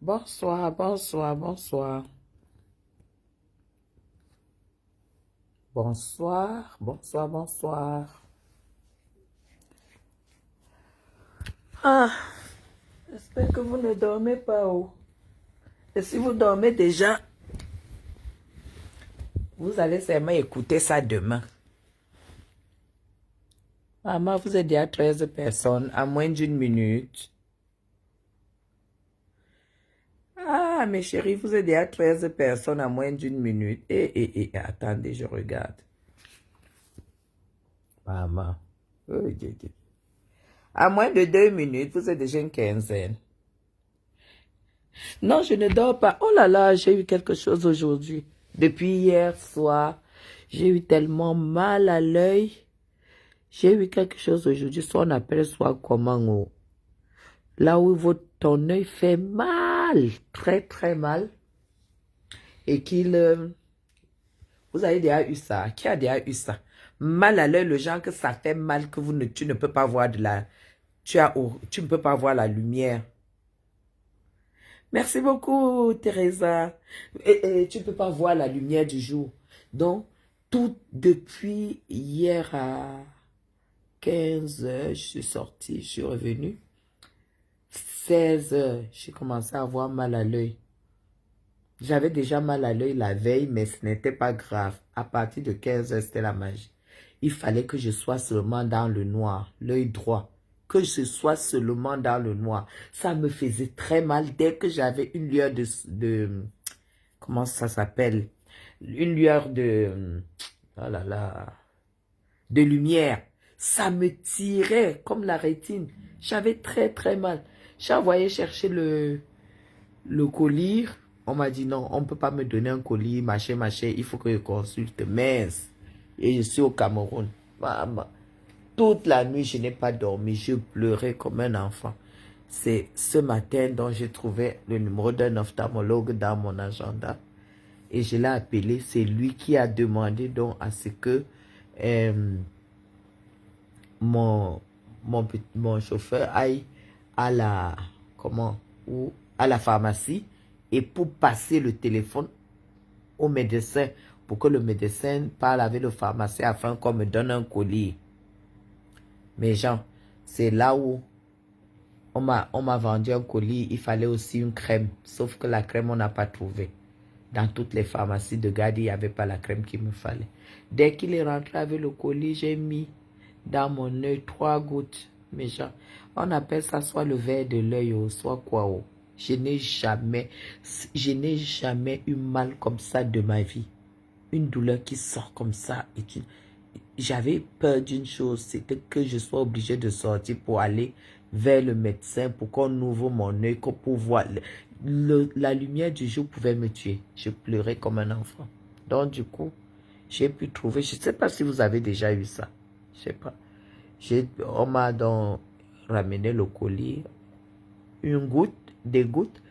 Bonsoir, bonsoir, bonsoir. Bonsoir, bonsoir, bonsoir. Ah, j'espère que vous ne dormez pas. Oh. Et si vous dormez déjà, vous allez seulement écouter ça demain. Maman, vous êtes déjà 13 personnes à moins d'une minute. Ah, mes chéris, vous êtes déjà 13 personnes à moins d'une minute. Attendez, je regarde. Maman. Oh, à moins de 2 minutes, vous êtes déjà une quinzaine. Non, je ne dors pas. Oh là là, j'ai eu quelque chose aujourd'hui. Depuis hier soir, j'ai eu tellement mal à l'œil. J'ai eu quelque chose aujourd'hui, soit on appelle soit comment. Oh. Là où ton œil fait mal, très très mal. Et vous avez déjà eu ça. Qui a déjà eu ça? Mal à l'œil, le genre que ça fait mal, que tu ne peux pas voir tu ne peux pas voir la lumière. Merci beaucoup, Teresa. Et tu ne peux pas voir la lumière du jour. Donc, tout depuis hier à 15 heures, je suis sortie, je suis revenue. 16 heures, j'ai commencé à avoir mal à l'œil. J'avais déjà mal à l'œil la veille, mais ce n'était pas grave. À partir de 15 heures, c'était la magie. Il fallait que je sois seulement dans le noir, l'œil droit. Que je sois seulement dans le noir. Ça me faisait très mal dès que j'avais une lueur comment ça s'appelle? Une lueur oh là là, de lumière. Ça me tirait comme la rétine. J'avais très très mal. J'ai envoyé chercher le colis. On m'a dit non, on ne peut pas me donner un colis, machin, machin. Il faut que je consulte. Mince. Et je suis au Cameroun. Maman. Toute la nuit, je n'ai pas dormi. Je pleurais comme un enfant. C'est ce matin dont j'ai trouvé le numéro d'un ophtalmologue dans mon agenda. Et je l'ai appelé. C'est lui qui a demandé donc à ce que mon chauffeur aille à la, à la pharmacie et pour passer le téléphone au médecin pour que le médecin parle avec le pharmacien afin qu'on me donne un colis. Mais Jean, c'est là où on m'a vendu un colis, il fallait aussi une crème. Sauf que la crème, on n'a pas trouvé. Dans toutes les pharmacies de Gadi, il n'y avait pas la crème qu'il me fallait. Dès qu'il est rentré avec le colis, j'ai mis dans mon œil 3 gouttes. Mais Jean, on appelle ça soit le verre de l'œil, soit quoi. Je n'ai jamais eu mal comme ça de ma vie. Une douleur qui sort comme ça. J'avais peur d'une chose, c'était que je sois obligée de sortir pour aller vers le médecin pour qu'on ouvre mon œil, pour voir. La lumière du jour pouvait me tuer. Je pleurais comme un enfant. Donc du coup, j'ai pu trouver, je ne sais pas si vous avez déjà eu ça. Je ne sais pas. On m'a donc ramené le colis, une goutte, des gouttes.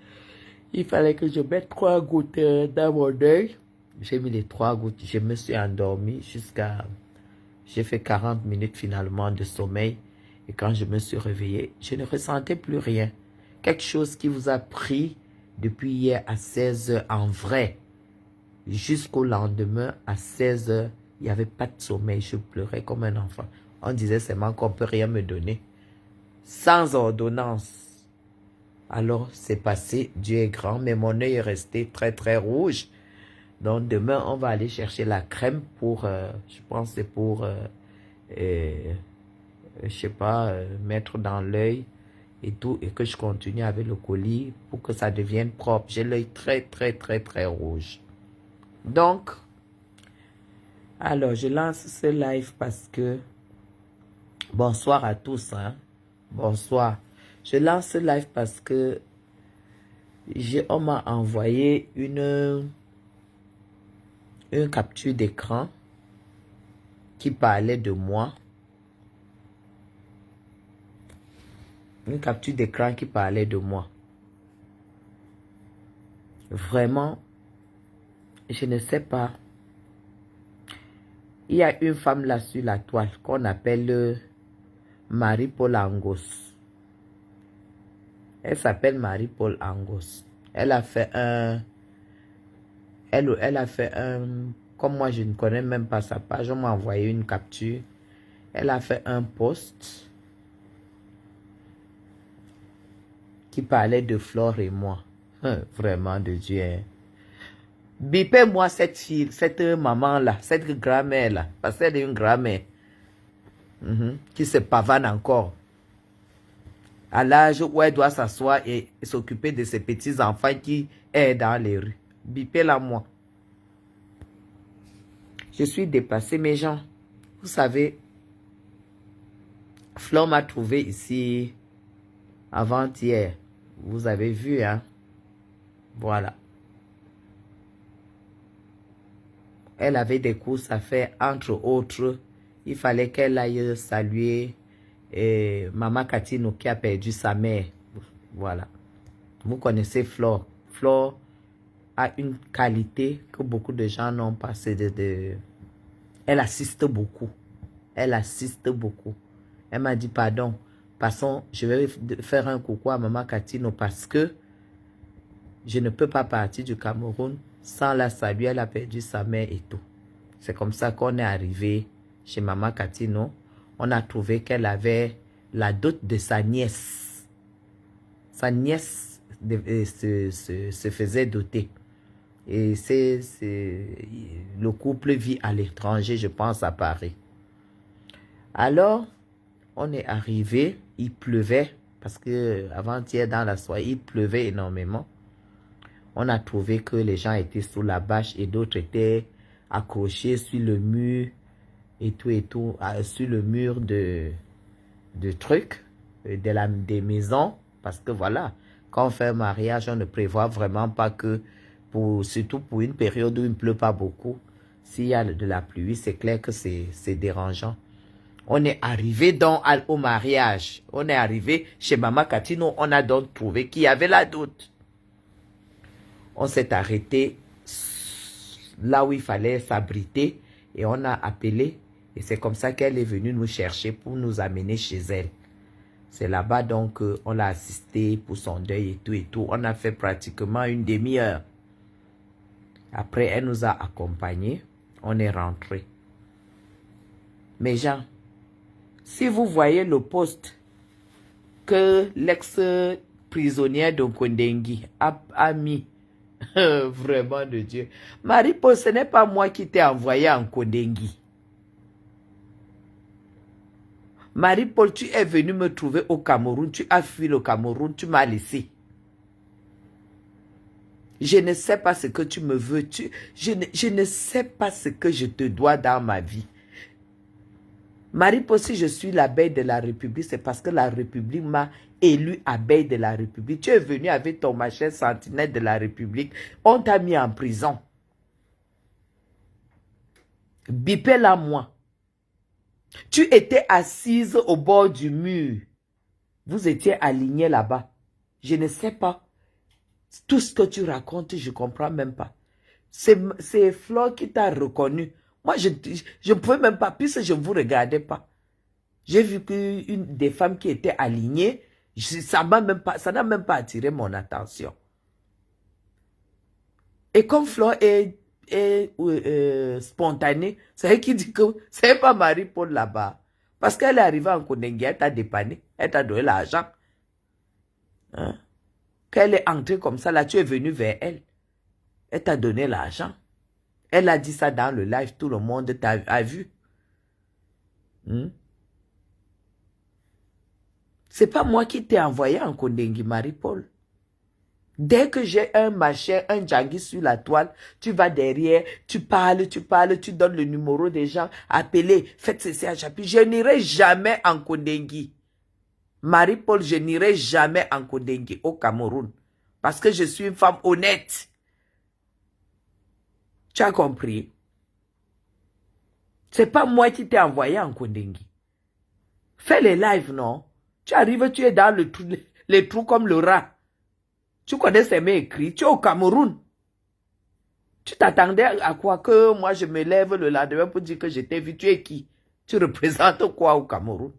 Il fallait que je mette 3 gouttes dans mon œil. J'ai mis les 3 gouttes. Je me suis endormi jusqu'à... J'ai fait 40 minutes finalement de sommeil. Et quand je me suis réveillé, je ne ressentais plus rien. Quelque chose qui vous a pris depuis hier à 16 heures en vrai. Jusqu'au lendemain à 16 heures, il n'y avait pas de sommeil. Je pleurais comme un enfant. On disait seulement qu'on ne peut rien me donner. Sans ordonnance. Alors, c'est passé, Dieu est grand, mais mon œil est resté très très rouge. Donc, demain, on va aller chercher la crème pour, je pense que c'est pour, je sais pas, mettre dans l'œil et tout, et que je continue avec le colis pour que ça devienne propre. J'ai l'œil très très très très rouge. Donc, alors, je lance ce live parce que, bonsoir à tous, hein, bonsoir. Je lance ce live parce que on m'a envoyé une capture d'écran qui parlait de moi. Une capture d'écran qui parlait de moi. Vraiment, je ne sais pas. Il y a une femme là sur la toile qu'on appelle Marie-Paul Angos. Elle s'appelle Marie-Paul Angos. Elle a fait un... Elle a fait un... Comme moi, je ne connais même pas sa page, on m'a envoyé une capture. Elle a fait un post qui parlait de Flore et moi. Vraiment de Dieu. Hein. Bipez-moi cette fille, cette maman-là, cette grand-mère-là, parce qu'elle est une grand-mère qui se pavane encore. À l'âge où elle doit s'asseoir et s'occuper de ses petits-enfants qui est dans les rues. Bipez-la moi. Je suis dépassée, mes gens. Vous savez, Flore m'a trouvé ici avant-hier. Vous avez vu, hein? Voilà. Elle avait des courses à faire, entre autres. Il fallait qu'elle aille saluer Maman Katino qui a perdu sa mère. Voilà. Vous connaissez Flore. Flore a une qualité que beaucoup de gens n'ont pas. Elle assiste beaucoup. Elle assiste beaucoup. Elle m'a dit, pardon, passons, je vais faire un coucou à Maman Katino parce que je ne peux pas partir du Cameroun sans la saluer. Elle a perdu sa mère et tout. C'est comme ça qu'on est arrivé chez Maman Katino. On a trouvé qu'elle avait la dot de sa nièce. Sa nièce se faisait doter. Et le couple vit à l'étranger, je pense, à Paris. Alors, on est arrivé, il pleuvait, parce que avant-hier dans la soirée, il pleuvait énormément. On a trouvé que les gens étaient sous la bâche et d'autres étaient accrochés sur le mur et tout, sur le mur de trucs, des maisons, parce que voilà, quand on fait un mariage, on ne prévoit vraiment pas que, surtout pour une période où il ne pleut pas beaucoup, s'il y a de la pluie, c'est clair que c'est dérangeant. On est arrivé donc au mariage. On est arrivé chez Maman Katino. On a donc trouvé qu'il y avait la dot. On s'est arrêté là où il fallait s'abriter et on a appelé. Et c'est comme ça qu'elle est venue nous chercher pour nous amener chez elle. C'est là-bas donc on l'a assisté pour son deuil et tout et tout. On a fait pratiquement une demi-heure. Après, elle nous a accompagnés. On est rentré. Mes gens, si vous voyez le poste que l'ex-prisonnière de Kondengui a mis, vraiment de Dieu. Marie-Paul, ce n'est pas moi qui t'ai envoyé en Kondengui. Marie-Paul, tu es venu me trouver au Cameroun, tu as fui le Cameroun, tu m'as laissé. Je ne sais pas ce que tu me veux, je ne sais pas ce que je te dois dans ma vie. Marie-Paul, si je suis l'abeille de la République, c'est parce que la République m'a élu abeille de la République. Tu es venu avec ton machin sentinelle de la République. On t'a mis en prison. Bipez-la moi. Tu étais assise au bord du mur. Vous étiez alignés là-bas. Je ne sais pas. Tout ce que tu racontes, je ne comprends même pas. C'est Flore qui t'a reconnu. Moi, je ne pouvais même pas, puisque je ne vous regardais pas. J'ai vu qu'une des femmes qui était alignée, ça n'a même pas attiré mon attention. Et comme Flore est spontanée, c'est elle qui dit que c'est pas Marie-Paul là-bas. Parce qu'elle est arrivée en Kondengui, elle t'a dépanné, elle t'a donné l'argent. Hein? Qu'elle est entrée comme ça, là, tu es venu vers elle. Elle t'a donné l'argent. Elle a dit ça dans le live, tout le monde a vu. C'est pas moi qui t'ai envoyé en Kondengui, Marie-Paul. Dès que j'ai un machin, un djangui sur la toile, tu vas derrière, tu parles, tu donnes le numéro des gens, appelez, faites ceci à Chapi. Je n'irai jamais en Kondengui. Marie-Paul, je n'irai jamais en Kondengui, au Cameroun. Parce que je suis une femme honnête. Tu as compris? C'est pas moi qui t'ai envoyé en Kondengui. Fais les lives, non? Tu arrives, tu es dans les trous comme le rat. Tu connais ces mains écrits. Tu es au Cameroun. Tu t'attendais à quoi que moi je me lève le lendemain pour dire que j'étais vu? Tu es qui? Tu représentes quoi au Cameroun?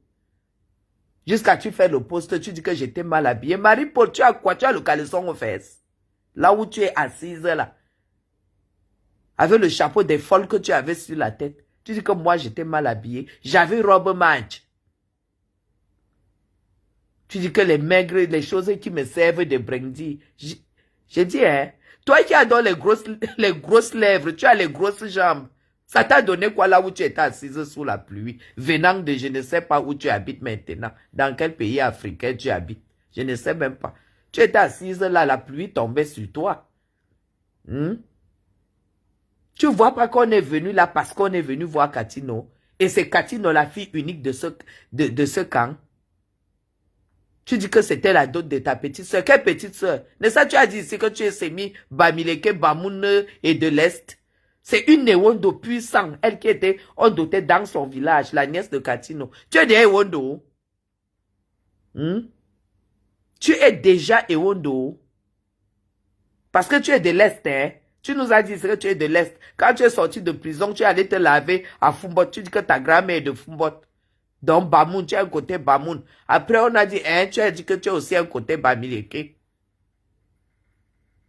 Jusqu'à tu fais le poste, tu dis que j'étais mal habillé. Marie-Paul, tu as quoi? Tu as le caleçon aux fesses. Là où tu es assise là. Avec le chapeau des folles que tu avais sur la tête. Tu dis que moi j'étais mal habillé. J'avais robe match. Tu dis que les maigres, les choses qui me servent de brandy. J'ai dit, hein, toi qui as les grosses lèvres, tu as les grosses jambes. Ça t'a donné quoi là où tu étais assise sous la pluie, venant de je ne sais pas où tu habites maintenant, dans quel pays africain tu habites. Je ne sais même pas. Tu étais assise là, la pluie tombait sur toi. Tu vois pas qu'on est venu là parce qu'on est venu voir Katino. Et c'est Katino, la fille unique de ce camp. Tu dis que c'était la dot de ta petite soeur. Quelle petite soeur? N'est-ce pas tu as dit ici que tu es Semi, Bamileke, Bamoun et de l'Est? C'est une Ewondo puissante. Elle qui était endotée dans son village, la nièce de Katino. Tu es déjà Ewondo. Tu es déjà Ewondo. Parce que tu es de l'Est, hein? Tu nous as dit que tu es de l'Est. Quand tu es sorti de prison, tu es allé te laver à Fumbot. Tu dis que ta grand-mère est de Fumbot. Donc, Bamoun, tu es un côté Bamoun. Après, on a dit, hein, tu as dit que tu es aussi un côté Bamileke.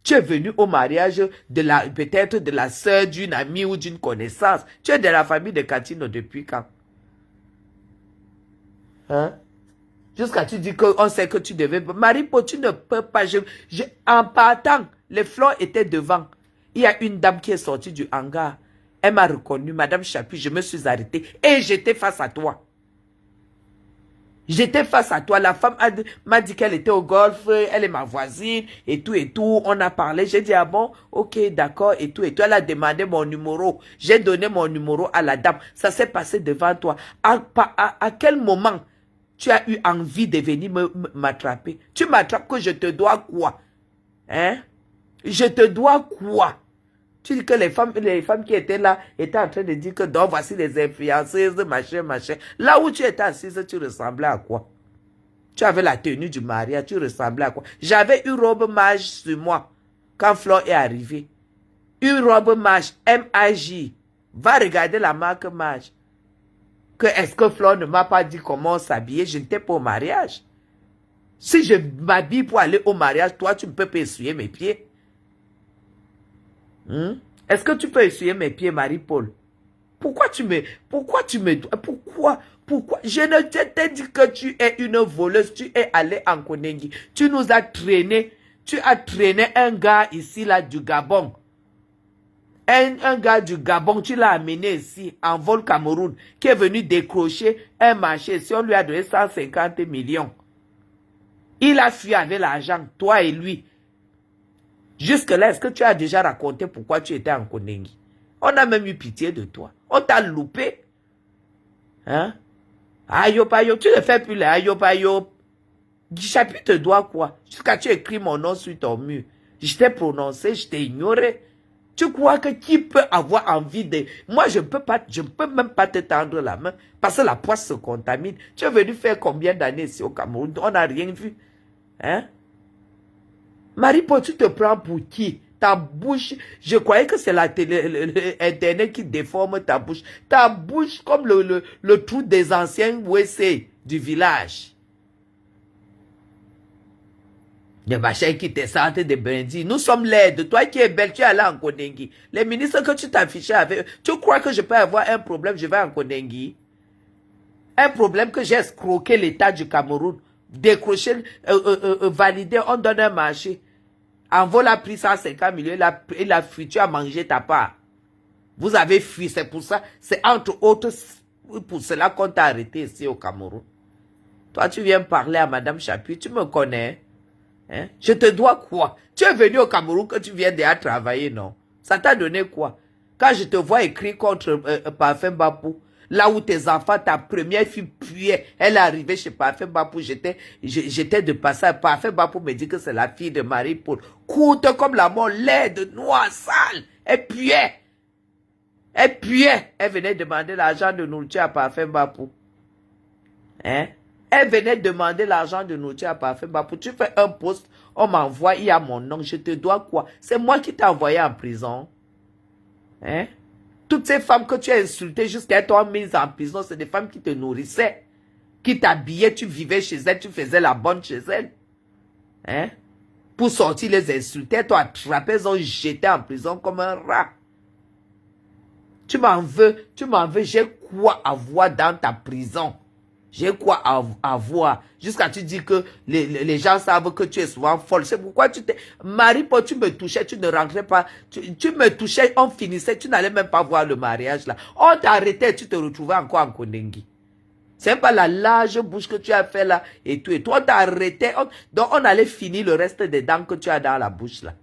Tu es venu au mariage de peut-être de la sœur d'une amie ou d'une connaissance. Tu es de la famille de Katino depuis quand? Hein? Jusqu'à tu dis qu'on sait que tu devais... Marie-Paul, tu ne peux pas... en partant, les fleurs étaient devant. Il y a une dame qui est sortie du hangar. Elle m'a reconnu, Madame Chapuis, je me suis arrêtée et j'étais face à toi. J'étais face à toi. La femme m'a dit qu'elle était au golf, elle est ma voisine, et tout, et tout. On a parlé. J'ai dit, ah bon, ok, d'accord, et tout, et tout. Elle a demandé mon numéro. J'ai donné mon numéro à la dame. Ça s'est passé devant toi. À quel moment tu as eu envie de venir m'attraper? Tu m'attrapes que je te dois quoi? Hein? Je te dois quoi? Tu dis que les femmes qui étaient là étaient en train de dire que donc voici les influenceuses, machin, machin. Là où tu étais assise, tu ressemblais à quoi? Tu avais la tenue du mariage, tu ressemblais à quoi? J'avais une robe mage sur moi quand Flore est arrivée. Une robe mage, M-A-J. Va regarder la marque mage. Est-ce que Flore ne m'a pas dit comment s'habiller? Je n'étais pas au mariage. Si je m'habille pour aller au mariage, toi, tu ne peux pas essuyer mes pieds. Est-ce que tu peux essuyer mes pieds, Marie-Paul? Pourquoi je ne t'ai dit que tu es une voleuse, tu es allée en Konengi. Tu nous as traîné, tu as traîné un gars ici, là, du Gabon. Un gars du Gabon, tu l'as amené ici, en vol Cameroun, qui est venu décrocher un marché. Si on lui a donné 150 millions, il a fui avec l'argent, toi et lui. Jusque-là, est-ce que tu as déjà raconté pourquoi tu étais en Konengi? On a même eu pitié de toi. On t'a loupé. Hein? Ayo payo, tu ne fais plus les ayo payo. Chapuis te doit quoi? Jusqu'à tu écris mon nom sur ton mur. Je t'ai prononcé, je t'ai ignoré. Tu crois que qui peut avoir envie de... Moi, je ne peux même pas te tendre la main parce que la poisse se contamine. Tu es venu faire combien d'années ici au Cameroun? On n'a rien vu. Hein? Marie-Paul, tu te prends pour qui? Ta bouche, je croyais que c'est la télé, Internet qui déforme ta bouche. Ta bouche comme le trou des anciens WC du village. Les machins qui te sortent de brindilles. Nous sommes laides. Toi qui es belle, tu es allé en Konengi. Les ministres que tu t'affichais avec, tu crois que je peux avoir un problème, je vais en Konengi? Un problème que j'ai escroqué l'État du Cameroun. Décroché, validé, on donne un marché. Envol a pris 150 millions, il a fui, tu as mangé ta part. Vous avez fui, c'est pour ça, c'est entre autres pour cela qu'on t'a arrêté ici au Cameroun. Toi, tu viens parler à Madame Chapuis, tu me connais. Hein? Je te dois quoi? Tu es venu au Cameroun que tu viens déjà travailler, non? Ça t'a donné quoi? Quand je te vois écrire contre Parfum Bapou, là où tes enfants, ta première fille puait, elle est arrivée chez Parfum Bapou, j'étais de passage. Parfum Bapou me dit que c'est la fille de Marie-Paul. Courte comme la mort, laide, noire, sale. Elle puait. Elle puait. Elle venait demander l'argent de nourriture à Parfum Bapou. Hein? Elle venait demander l'argent de nourriture à Parfum Bapou. Tu fais un post, on m'envoie, il y a mon nom, je te dois quoi? C'est moi qui t'ai envoyé en prison. Hein? Toutes ces femmes que tu as insultées jusqu'à être mises en prison, c'est des femmes qui te nourrissaient, qui t'habillaient, tu vivais chez elles, tu faisais la bonne chez elles. Hein? Pour sortir les insulter, toi attrapé, ils ont jeté en prison comme un rat. Tu m'en veux, j'ai quoi avoir dans ta prison? J'ai quoi avoir? Jusqu'à tu dis que les gens savent que tu es souvent folle. C'est pourquoi tu t'es... Marie, tu me touchais, tu ne rentrais pas. Tu me touchais, on finissait, tu n'allais même pas voir le mariage là. On t'arrêtait, tu te retrouvais encore en Kondengi. C'est pas la large bouche que tu as fait là et tout. Et toi, on t'arrêtait. Donc, on allait finir le reste des dents que tu as dans la bouche là.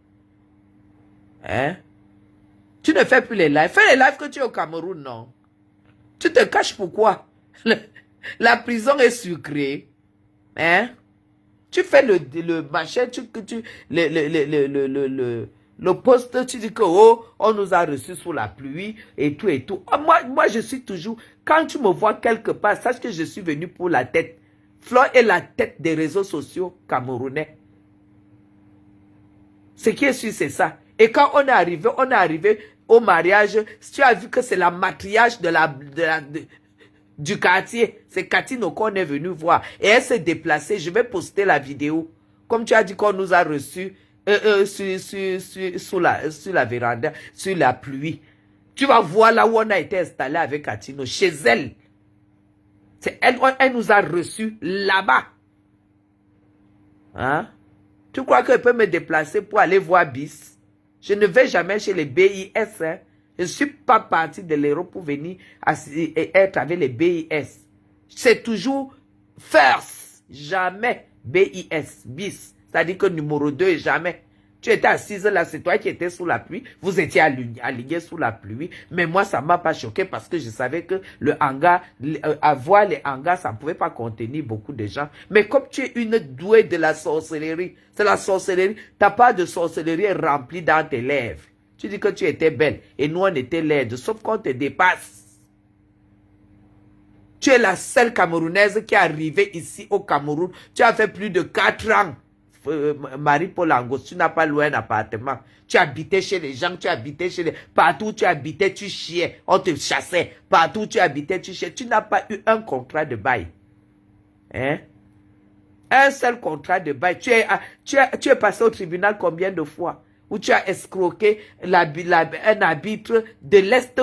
Hein? Tu ne fais plus les lives. Fais les lives que tu es au Cameroun, non? Tu te caches pourquoi? La prison est sucrée. Hein? Tu fais le machin, le poste, tu dis que, oh, on nous a reçus sous la pluie, et tout, et tout. Moi, je suis toujours, quand tu me vois quelque part, sache que je suis venu pour la tête. Flore est la tête des réseaux sociaux camerounais. Ce qui est sûr, c'est ça. Et quand on est arrivé au mariage, tu as vu que c'est la matriarche du quartier. C'est Catino qu'on est venu voir. Et elle s'est déplacée. Je vais poster la vidéo. Comme tu as dit qu'on nous a reçus sur la véranda, sur la pluie. Tu vas voir là où on a été installé avec Catino, chez elle. Elle nous a reçus là-bas. Hein? Tu crois qu'elle peut me déplacer pour aller voir BIS? Je ne vais jamais chez les BIS. Hein? Je ne suis pas parti de l'Europe pour venir être avec les BIS. C'est toujours first, jamais BIS, BIS. C'est-à-dire que numéro 2, jamais. Tu étais assise là, c'est toi qui étais sous la pluie. Vous étiez aligné sous la pluie. Mais moi, ça ne m'a pas choqué parce que je savais que le hangar, avoir les hangars, ça ne pouvait pas contenir beaucoup de gens. Mais comme tu es une douée de la sorcellerie, c'est la sorcellerie, ta part de sorcellerie est remplie dans tes lèvres. Tu dis que tu étais belle et nous, on était laides, sauf qu'on te dépasse. Tu es la seule Camerounaise qui est arrivée ici au Cameroun. Tu as fait plus de 4 ans. Marie-Paul Angos, tu n'as pas loué un appartement. Tu habitais chez les gens, tu habitais chez les... Partout où tu habitais, tu chiais. On te chassait. Partout où tu habitais, tu chiais. Tu n'as pas eu un contrat de bail. Hein? Un seul contrat de bail. Tu es passé au tribunal combien de fois? Où tu as escroqué un arbitre de l'Est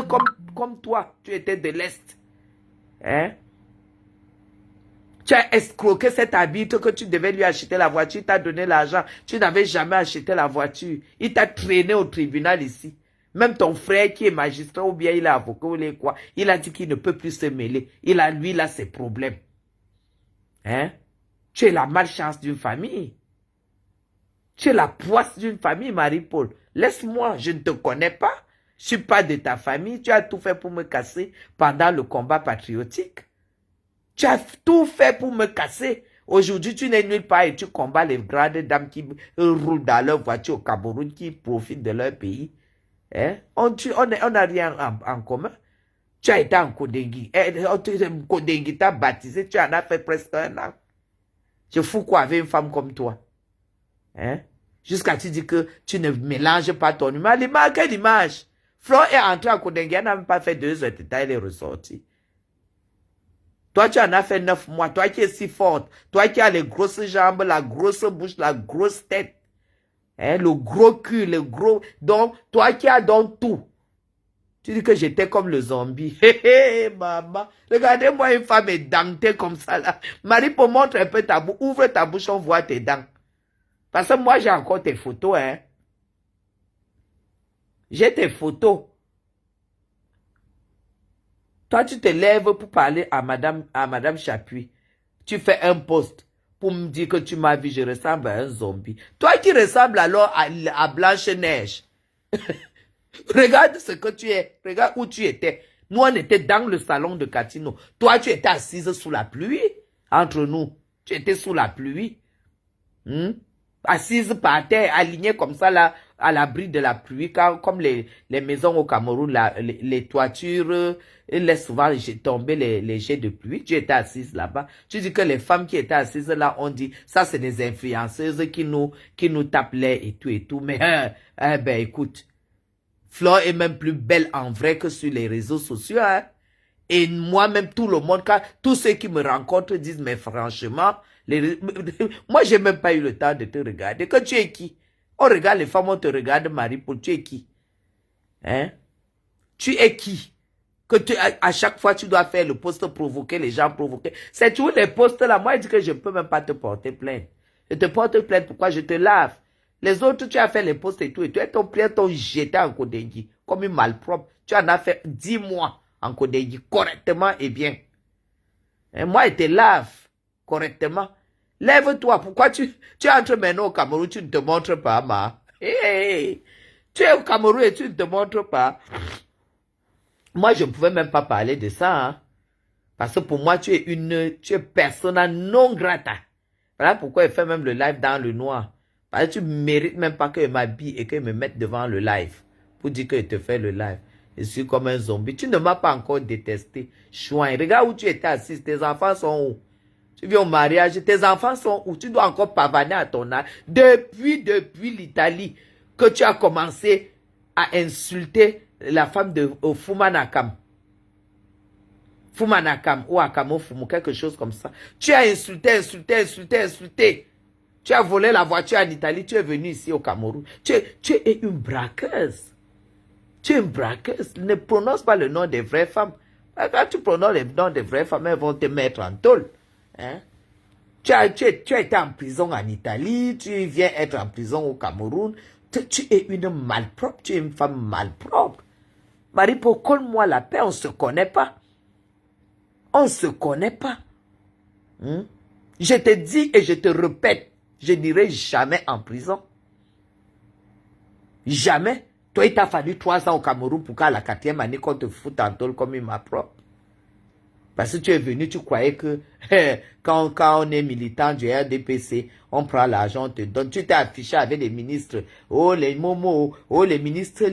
comme toi. Tu étais de l'Est. Hein? Tu as escroqué cet arbitre que tu devais lui acheter la voiture, il t'a donné l'argent, tu n'avais jamais acheté la voiture. Il t'a traîné au tribunal ici. Même ton frère qui est magistrat ou bien il est avocat ou il est quoi, il a dit qu'il ne peut plus se mêler. Lui, il a ses problèmes. Hein? Tu es la malchance d'une famille. Tu es la poisse d'une famille, Marie-Paul. Laisse-moi, je ne te connais pas. Je ne suis pas de ta famille. Tu as tout fait pour me casser pendant le combat patriotique. Tu as tout fait pour me casser. Aujourd'hui, tu n'es nulle part et tu combats les grandes dames qui roulent dans leur voiture au Cameroun, qui profitent de leur pays. Hein? On n'a rien en commun. Tu as été en Kondengi. Kondengi t'a baptisé, tu en as fait presque 1 an. Je fous quoi avec une femme comme toi? Hein? Jusqu'à tu dis que tu ne mélanges pas ton image. L'image, quelle image? Flore est entrée à Kondengi, elle n'a même pas fait 2 heures de temps, elle est ressortie. Toi, tu en as fait 9 mois. Toi qui es si forte. Toi qui as les grosses jambes, la grosse bouche, la grosse tête. Hein, le gros cul, le gros... Donc, toi qui as donc tout. Tu dis que j'étais comme le zombie. Hé, hé, maman. Regardez-moi une femme édentée comme ça, là. Marie, pour montrer un peu ta bouche. Ouvre ta bouche, on voit tes dents. Parce que moi, j'ai encore tes photos, hein. J'ai tes photos. Toi, tu te lèves pour parler à Madame Chapuis. Tu fais un post pour me dire que tu m'as vu, je ressemble à un zombie. Toi qui ressembles alors à Blanche-Neige. Regarde ce que tu es. Regarde où tu étais. Nous, on était dans le salon de Catino. Toi, tu étais assise sous la pluie. Entre nous. Tu étais sous la pluie. Assise par terre, alignée comme ça, là, à l'abri de la pluie, comme les maisons au Cameroun, les toitures laissent souvent tomber les jets de pluie. Tu étais assise là-bas. Tu dis que les femmes qui étaient assises là, on dit, ça c'est des influenceuses qui nous tapent l'air et tout et tout. Mais, ben écoute, Flore est même plus belle en vrai que sur les réseaux sociaux. Hein. Et moi-même, tout le monde, tous ceux qui me rencontrent disent, mais franchement, moi, j'ai même pas eu le temps de te regarder. Que tu es qui? On regarde les femmes, on te regarde, Marie-Paul, tu es qui? Hein? Tu es qui? Que à chaque fois, tu dois faire le poste provoquer, les gens provoquer. C'est tous les postes là. Moi, je dis que je ne peux même pas te porter plainte. Je te porte plainte, pourquoi? Je te lave. Les autres, tu as fait les postes et tout. Et ton plainte, t'ont jeté en Kodengi. Comme une malpropre. Tu en as fait 10 mois en Kodengi. Correctement et bien. Et moi, je te lave. Correctement. Lève-toi. Pourquoi tu entres maintenant au Cameroun, tu ne te montres pas, ma? Hey, tu es au Cameroun et tu ne te montres pas. Moi, je ne pouvais même pas parler de ça. Hein. Parce que pour moi, tu es persona non grata. Voilà pourquoi il fait même le live dans le noir. Parce que tu ne mérites même pas qu'il m'habille et qu'il me mette devant le live. Pour dire qu'il te fait le live. Je suis comme un zombie. Tu ne m'as pas encore détesté. Chouin. Regarde où tu étais assis. Tes enfants sont où? Tu viens au mariage. Tes enfants sont où? Tu dois encore pavaner à ton âge. Depuis l'Italie que tu as commencé à insulter la femme de Fumanakam. Fumanakam ou Akamo Fumu, quelque chose comme ça. Tu as insulté. Tu as volé la voiture en Italie, tu es venu ici au Cameroun. Tu es une braqueuse. Tu es une braqueuse. Ne prononce pas le nom des vraies femmes. Quand tu prononces le nom des vraies femmes, elles vont te mettre en tôle. Hein? Tu as été en prison en Italie, tu viens être en prison au Cameroun. Tu es une malpropre, tu es une femme malpropre. Marie-Paul, colle-moi la paix, on ne se connaît pas. On ne se connaît pas. Je te dis et je te répète, je n'irai jamais en prison. Jamais. Toi, il t'a fallu 3 ans au Cameroun pour qu'à la 4e année, qu'on te foute en tôle comme une malpropre. Parce que tu es venu, tu croyais que quand on est militant du RDPC, on prend l'argent, on te donne. Tu t'es affiché avec les ministres. Oh, les Momo. Oh, les ministres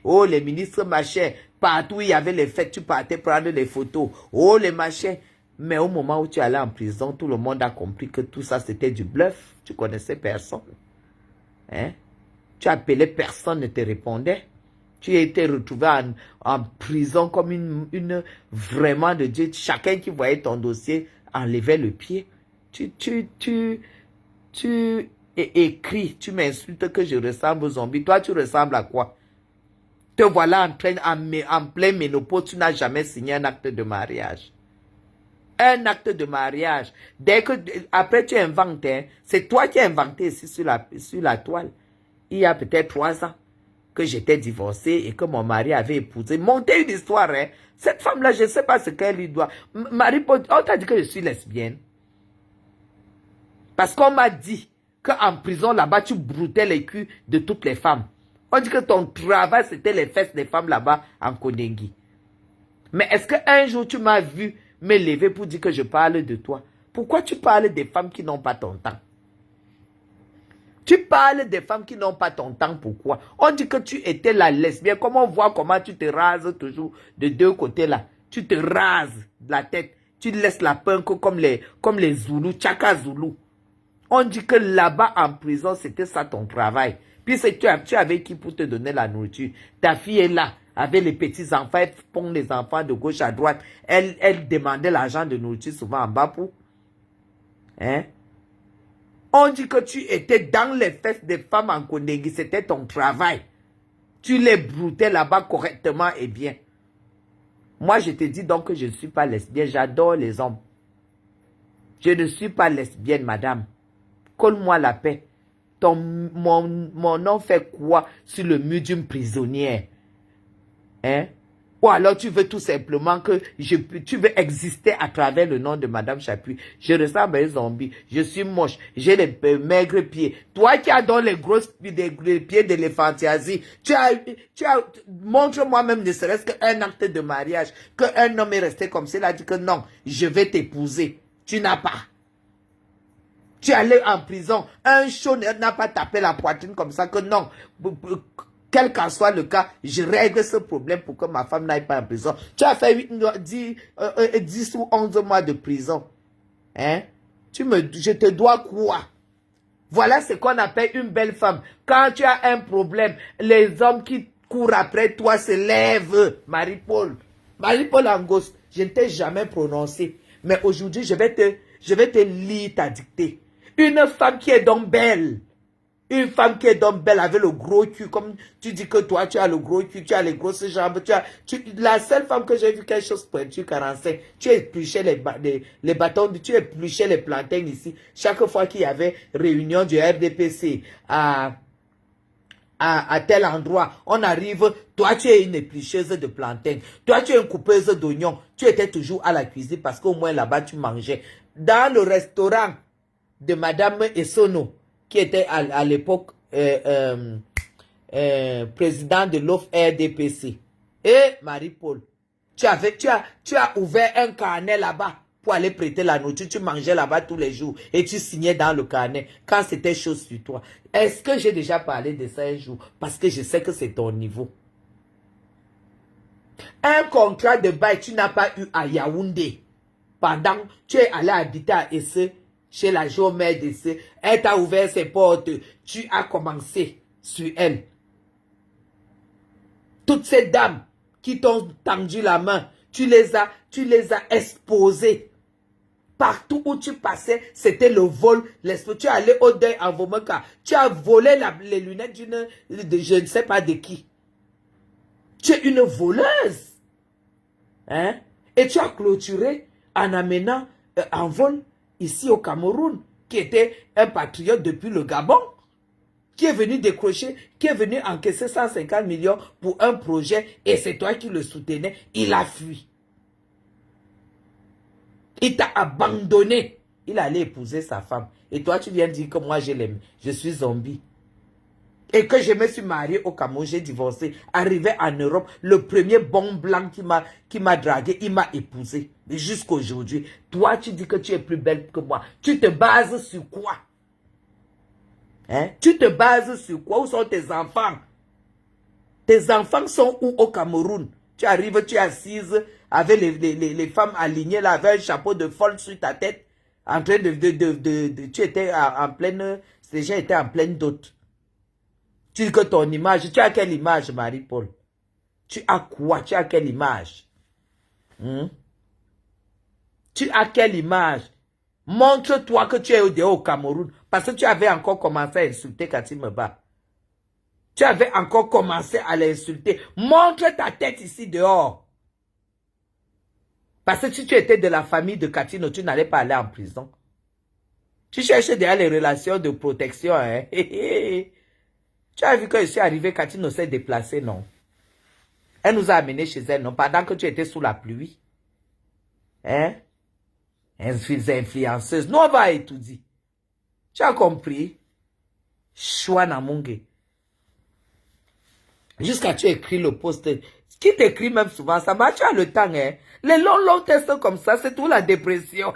oh, les ministres machin. Partout, il y avait les fêtes, tu partais prendre les photos. Oh, les machins. Mais au moment où tu allais en prison, tout le monde a compris que tout ça, c'était du bluff. Tu connaissais personne. Hein? Tu appelais, personne ne te répondait. Tu étais retrouvé en prison comme une vraiment de Dieu. Chacun qui voyait ton dossier enlevait le pied. Tu écris, tu m'insultes que je ressemble aux zombies. Toi, tu ressembles à quoi? Te voilà en plein ménopause, tu n'as jamais signé un acte de mariage. Un acte de mariage. Dès que, après tu inventes, hein, c'est toi qui as inventé ici sur la toile. Il y a peut-être 3 ans que j'étais divorcée et que mon mari avait épousé. Montez une histoire, hein. Cette femme-là, je ne sais pas ce qu'elle lui doit. Marie-Paul, on t'a dit que je suis lesbienne. Parce qu'on m'a dit qu'en prison, là-bas, tu broutais les culs de toutes les femmes. On dit que ton travail, c'était les fesses des femmes là-bas en Kondengi. Mais est-ce qu'un jour, tu m'as vu me lever pour dire que je parle de toi? Pourquoi tu parles des femmes qui n'ont pas ton temps? Tu parles des femmes qui n'ont pas ton temps, pourquoi? On dit que tu étais la lesbienne. Comment on voit comment tu te rases toujours de 2 côtés là? Tu te rases la tête. Tu laisses la punk comme les Zoulous, Tchaka Zoulou. On dit que là-bas en prison, c'était ça ton travail. Puis tu avais qui pour te donner la nourriture? Ta fille est là, avec les petits-enfants, elle pond les enfants de gauche à droite. Elle demandait l'argent de nourriture souvent en bas pour. Hein? On dit que tu étais dans les fesses des femmes en Kondengi, c'était ton travail. Tu les broutais là-bas correctement et bien. Moi, je te dis donc que je ne suis pas lesbienne, j'adore les hommes. Je ne suis pas lesbienne, madame. Colle-moi la paix. Mon nom fait quoi sur le mur d'une prisonnière? Hein? Ou alors tu veux tout simplement que tu veux exister à travers le nom de Madame Chapuis. Je ressemble à un zombie. Je suis moche. J'ai les maigres pieds. Toi qui as dans les pieds d'éléphantiasie, montre-moi même ne serait-ce qu'un acte de mariage. Qu'un homme est resté comme ça, il a dit que non, je vais t'épouser. Tu n'as pas. Tu es allé en prison. Un chaud n'a pas tapé la poitrine comme ça que non. Quel qu'en soit le cas, je règle ce problème pour que ma femme n'aille pas en prison. Tu as fait 10 ou 11 mois de prison. Hein? Je te dois quoi? Voilà ce qu'on appelle une belle femme. Quand tu as un problème, les hommes qui courent après toi se lèvent. Marie-Paul. Marie-Paul Angos, je ne t'ai jamais prononcé. Mais aujourd'hui, je vais te lire ta dictée. Une femme qui est donc belle. Une femme qui est donc belle avec le gros cul, comme tu dis que toi, tu as le gros cul, tu as les grosses jambes, la seule femme que j'ai vu quelque chose pointu, 45, tu épluchais les bâtons, tu épluchais les plantains ici. Chaque fois qu'il y avait réunion du RDPC à tel endroit, on arrive, toi tu es une éplucheuse de plantains, toi tu es une coupeuse d'oignons, tu étais toujours à la cuisine parce qu'au moins là-bas tu mangeais. Dans le restaurant de Madame Essono, qui était à l'époque président de l'OFRDPC. Et Marie-Paul, tu as ouvert un carnet là-bas pour aller prêter la nourriture. Tu mangeais là-bas tous les jours et tu signais dans le carnet quand c'était chaud sur toi. Est-ce que j'ai déjà parlé de ça un jour? Parce que je sais que c'est ton niveau. Un contrat de bail, tu n'as pas eu à Yaoundé. Pendant que tu es allé habiter à Essé, chez la géomère d'Essé, elle t'a ouvert ses portes, tu as commencé sur elle. Toutes ces dames qui t'ont tendu la main, tu les as exposées. Partout où tu passais, c'était le vol. Tu es allé au deuil en Vomeka. Tu as volé les lunettes je ne sais pas de qui. Tu es une voleuse. Hein? Et tu as clôturé en amenant en vol ici au Cameroun, qui était un patriote depuis le Gabon, qui est venu décrocher, qui est venu encaisser 150 millions pour un projet, et c'est toi qui le soutenais, il a fui. Il t'a abandonné. Il allait épouser sa femme. Et toi, tu viens dire que moi, je suis zombie. Et que je me suis marié au Cameroun, j'ai divorcé. Arrivé en Europe, le premier bon blanc qui m'a dragué, il m'a épousé. Jusqu'à aujourd'hui. Toi, tu dis que tu es plus belle que moi. Tu te bases sur quoi? Hein? Tu te bases sur quoi? Où sont tes enfants? Tes enfants sont où au Cameroun? Tu arrives, tu es assise avec les femmes alignées là, avec un chapeau de folle sur ta tête, en train tu étais en pleine, ces gens étaient en pleine dot. Tu dis que ton image, tu as quelle image, Marie-Paul? Tu as quoi? Tu as quelle image? Tu as quelle image? Montre-toi que tu es au Cameroun, parce que tu avais encore commencé à insulter Cathy Meba. Tu avais encore commencé à l'insulter. Montre ta tête ici dehors. Parce que si tu étais de la famille de Catino, tu n'allais pas aller en prison. Tu cherchais derrière les relations de protection. Hein? Tu as vu que je suis arrivé, Catino s'est déplacée, non? Elle nous a amenés chez elle, non? Pendant que tu étais sous la pluie. Hein? Influenceuse. Nous, on va étudier. Tu as compris? Chouana Mungue. Jusqu'à tu écris le post. Qui t'écrit même souvent, ça va, tu as le temps, hein. Les longs tests comme ça, c'est tout la dépression.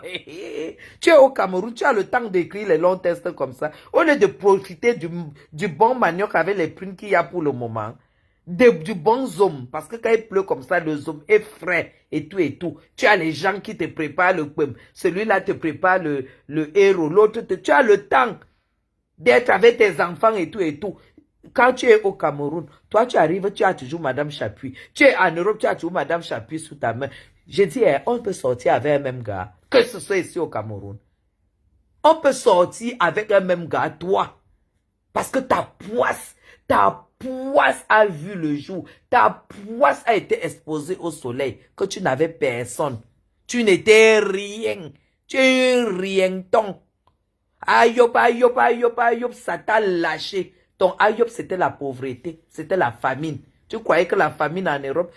Tu es au Cameroun, tu as le temps d'écrire les longs tests comme ça. Au lieu de profiter du bon manioc avec les prunes qu'il y a pour le moment. Du bon zoom. Parce que quand il pleut comme ça, le zoom est frais et tout et tout. Tu as les gens qui te préparent le poème. Celui-là te prépare le héros. L'autre, tu as le temps d'être avec tes enfants et tout et tout. Quand tu es au Cameroun, toi tu arrives, tu as toujours Madame Chapuis. Tu es en Europe, tu as toujours Madame Chapuis sous ta main. Je dis, on peut sortir avec un même gars, que ce soit ici au Cameroun. On peut sortir avec un même gars, toi. Parce que ta poisse a vu le jour. Ta poisse a été exposée au soleil, que tu n'avais personne. Tu n'étais rien. Tu es rien ton. Ayop, ça t'a lâché. Ton Ayop, c'était la pauvreté, c'était la famine. Tu croyais que la famine en Europe...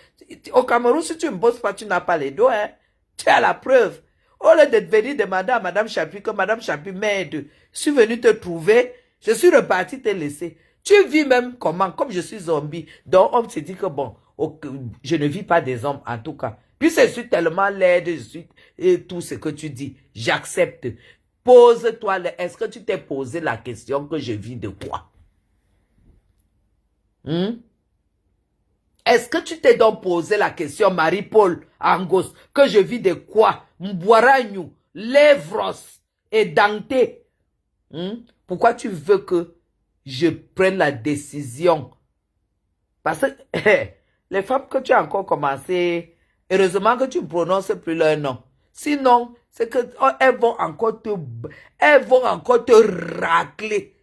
Au Cameroun, si tu ne bosses pas, tu n'as pas les dos. Hein? Tu as la preuve. Au lieu de venir demander à Madame Chapuis que Madame Chapuis m'aide, je suis venu te trouver, je suis reparti te laisser. Tu vis même comment? Comme je suis zombie. Donc, on se dit que bon, je ne vis pas des hommes en tout cas. Puis je suis tellement laide, et tout ce que tu dis, j'accepte. Pose-toi, est-ce que tu t'es posé la question que je vis de quoi? Est-ce que tu t'es donc posé la question, Marie-Paul Angos, que je vis de quoi? Mbouaragnou, Lèvros et Dante. Pourquoi tu veux que je prenne la décision? Parce que les femmes que tu as encore commencé, heureusement que tu ne prononces plus leur nom. Sinon, c'est que elles vont encore te racler.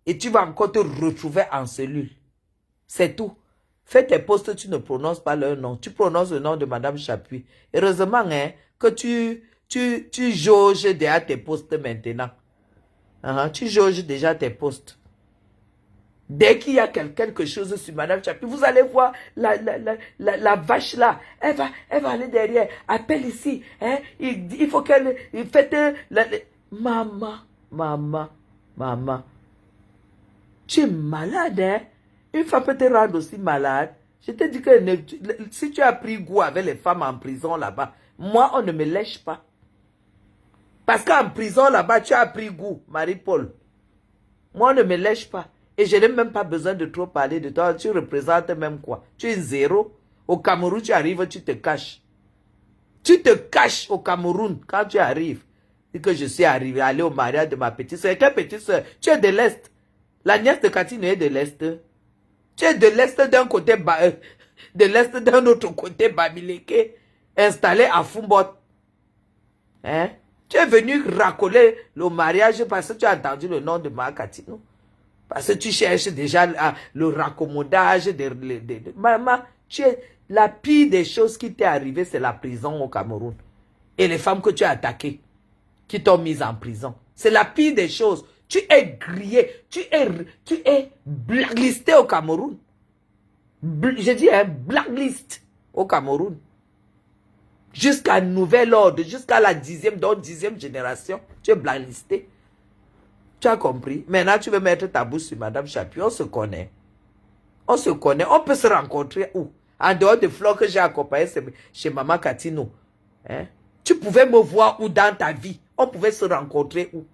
Et tu vas encore te retrouver en cellule. C'est tout. Fais tes postes, tu ne prononces pas leur nom. Tu prononces le nom de Madame Chapuis. Heureusement, que tu jauges déjà tes postes maintenant. Tu jauges déjà tes postes. Dès qu'il y a quelque chose sur Madame Chapuis, vous allez voir la vache là. Elle va aller derrière. Appelle ici. Il faut qu'elle fête. Maman. Tu es malade, hein? Une femme peut te rendre aussi malade. Je te dis que si tu as pris goût avec les femmes en prison là-bas, moi, on ne me lèche pas. Parce qu'en prison là-bas, tu as pris goût, Marie-Paul. Moi, on ne me lèche pas. Et je n'ai même pas besoin de trop parler de toi. Tu représentes même quoi? Tu es zéro. Au Cameroun, tu arrives, tu te caches. Tu te caches au Cameroun quand tu arrives. Et que je suis arrivé, aller au mariage de ma petite soeur. Quelle petite soeur? Tu es de l'Est. La nièce de Cathy est de l'Est. Tu es de l'Est d'un côté, de l'Est d'un autre côté, Bamileke, installé à Fumbot. Tu es venu racoler le mariage parce que tu as entendu le nom de Makati, non? Parce que tu cherches déjà le raccommodage maman, la pire des choses qui t'est arrivée, c'est la prison au Cameroun. Et les femmes que tu as attaquées, qui t'ont mise en prison. C'est la pire des choses. Tu es grillé, tu es blacklisté au Cameroun. Je dis un blacklist au Cameroun. Jusqu'à nouvel ordre, jusqu'à la 10e génération, tu es blacklisté. Tu as compris? Maintenant, tu veux mettre ta bouche sur Madame Chapuis. On se connaît. On se connaît. On peut se rencontrer où? En dehors des fleurs que j'ai accompagnées chez Maman Katino. Tu pouvais me voir où dans ta vie? On pouvait se rencontrer où?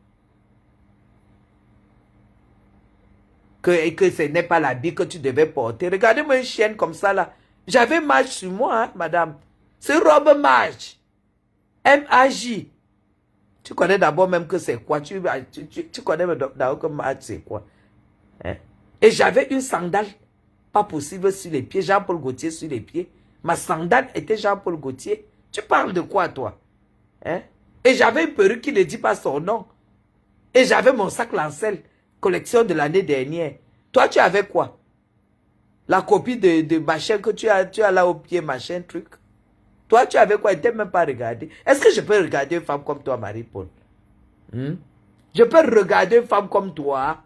Que ce n'est pas l'habit que tu devais porter. Regardez-moi une chienne comme ça là. J'avais mage sur moi, madame. C'est robe mage. M-A-J. Tu connais d'abord même que c'est quoi? Tu connais d'abord que mage c'est quoi? Et j'avais une sandale. Pas possible sur les pieds. Jean-Paul Gaultier sur les pieds. Ma sandale était Jean-Paul Gaultier. Tu parles de quoi toi? Et j'avais une perruque qui ne dit pas son nom. Et j'avais mon sac Lancel. Collection de l'année dernière. Toi, tu avais quoi? La copie de machin que tu as là au pied, machin, truc. Toi, tu avais quoi? Tu n'as même pas regardé. Est-ce que je peux regarder une femme comme toi, Marie-Paul? Je peux regarder une femme comme toi?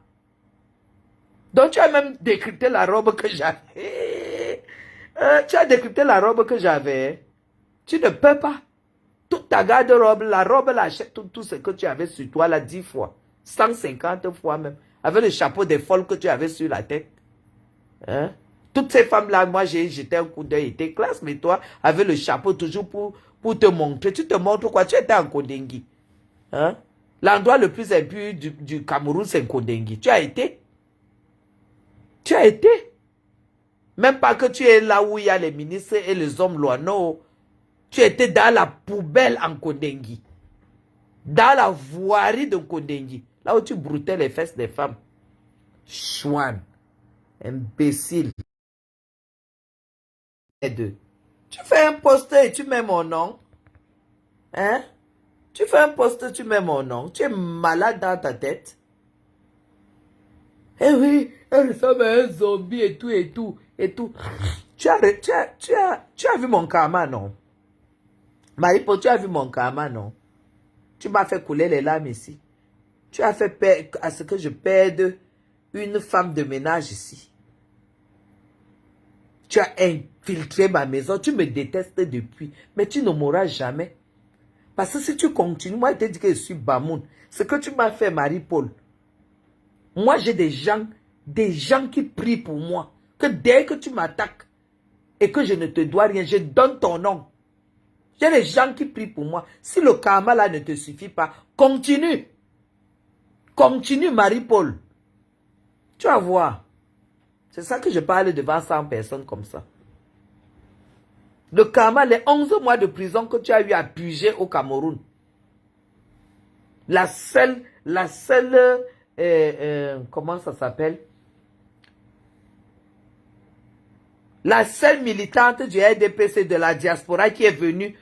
Donc, tu as même décrypté la robe que j'avais. Tu as décrypté la robe que j'avais. Tu ne peux pas. Toute ta garde-robe, la robe, tout ce que tu avais sur toi, là, 10 fois. 150 fois même. Avec le chapeau des folles que tu avais sur la tête. Toutes ces femmes-là, moi, j'ai jeté un coup d'œil. Tes classes, mais toi, avec le chapeau toujours pour te montrer. Tu te montres quoi? Tu étais en Kondengi. L'endroit le plus impur du Cameroun, c'est Kondengi. Tu as été? Tu as été? Même pas que tu es là où il y a les ministres et les hommes loin. Non. Tu étais dans la poubelle en Kondengi. Dans la voirie de Kondengi. Là où tu broutais les fesses des femmes. Chouane. Imbécile. Tu fais un poste et tu mets mon nom. Tu fais un poste et tu mets mon nom. Tu es malade dans ta tête. Eh oui, elle ressemble à un zombie et tout. Tu as vu mon karma, non? Marie-Paul, tu as vu mon karma, non? Tu m'as fait couler les larmes ici. Tu as fait à ce que je perde une femme de ménage ici. Tu as infiltré ma maison. Tu me détestes depuis. Mais tu ne mourras jamais. Parce que si tu continues, moi je te dis que je suis Bamoun. Ce que tu m'as fait, Marie-Paul. Moi j'ai des gens qui prient pour moi. Que dès que tu m'attaques et que je ne te dois rien, je donne ton nom. J'ai des gens qui prient pour moi. Si le karma là ne te suffit pas, continue. Continue, Marie-Paul. Tu vas voir. C'est ça que je parle devant 100 personnes comme ça. Le karma, les 11 mois de prison que tu as eu à puger au Cameroun. La seule, comment ça s'appelle? La seule militante du RDPC de la diaspora qui est venue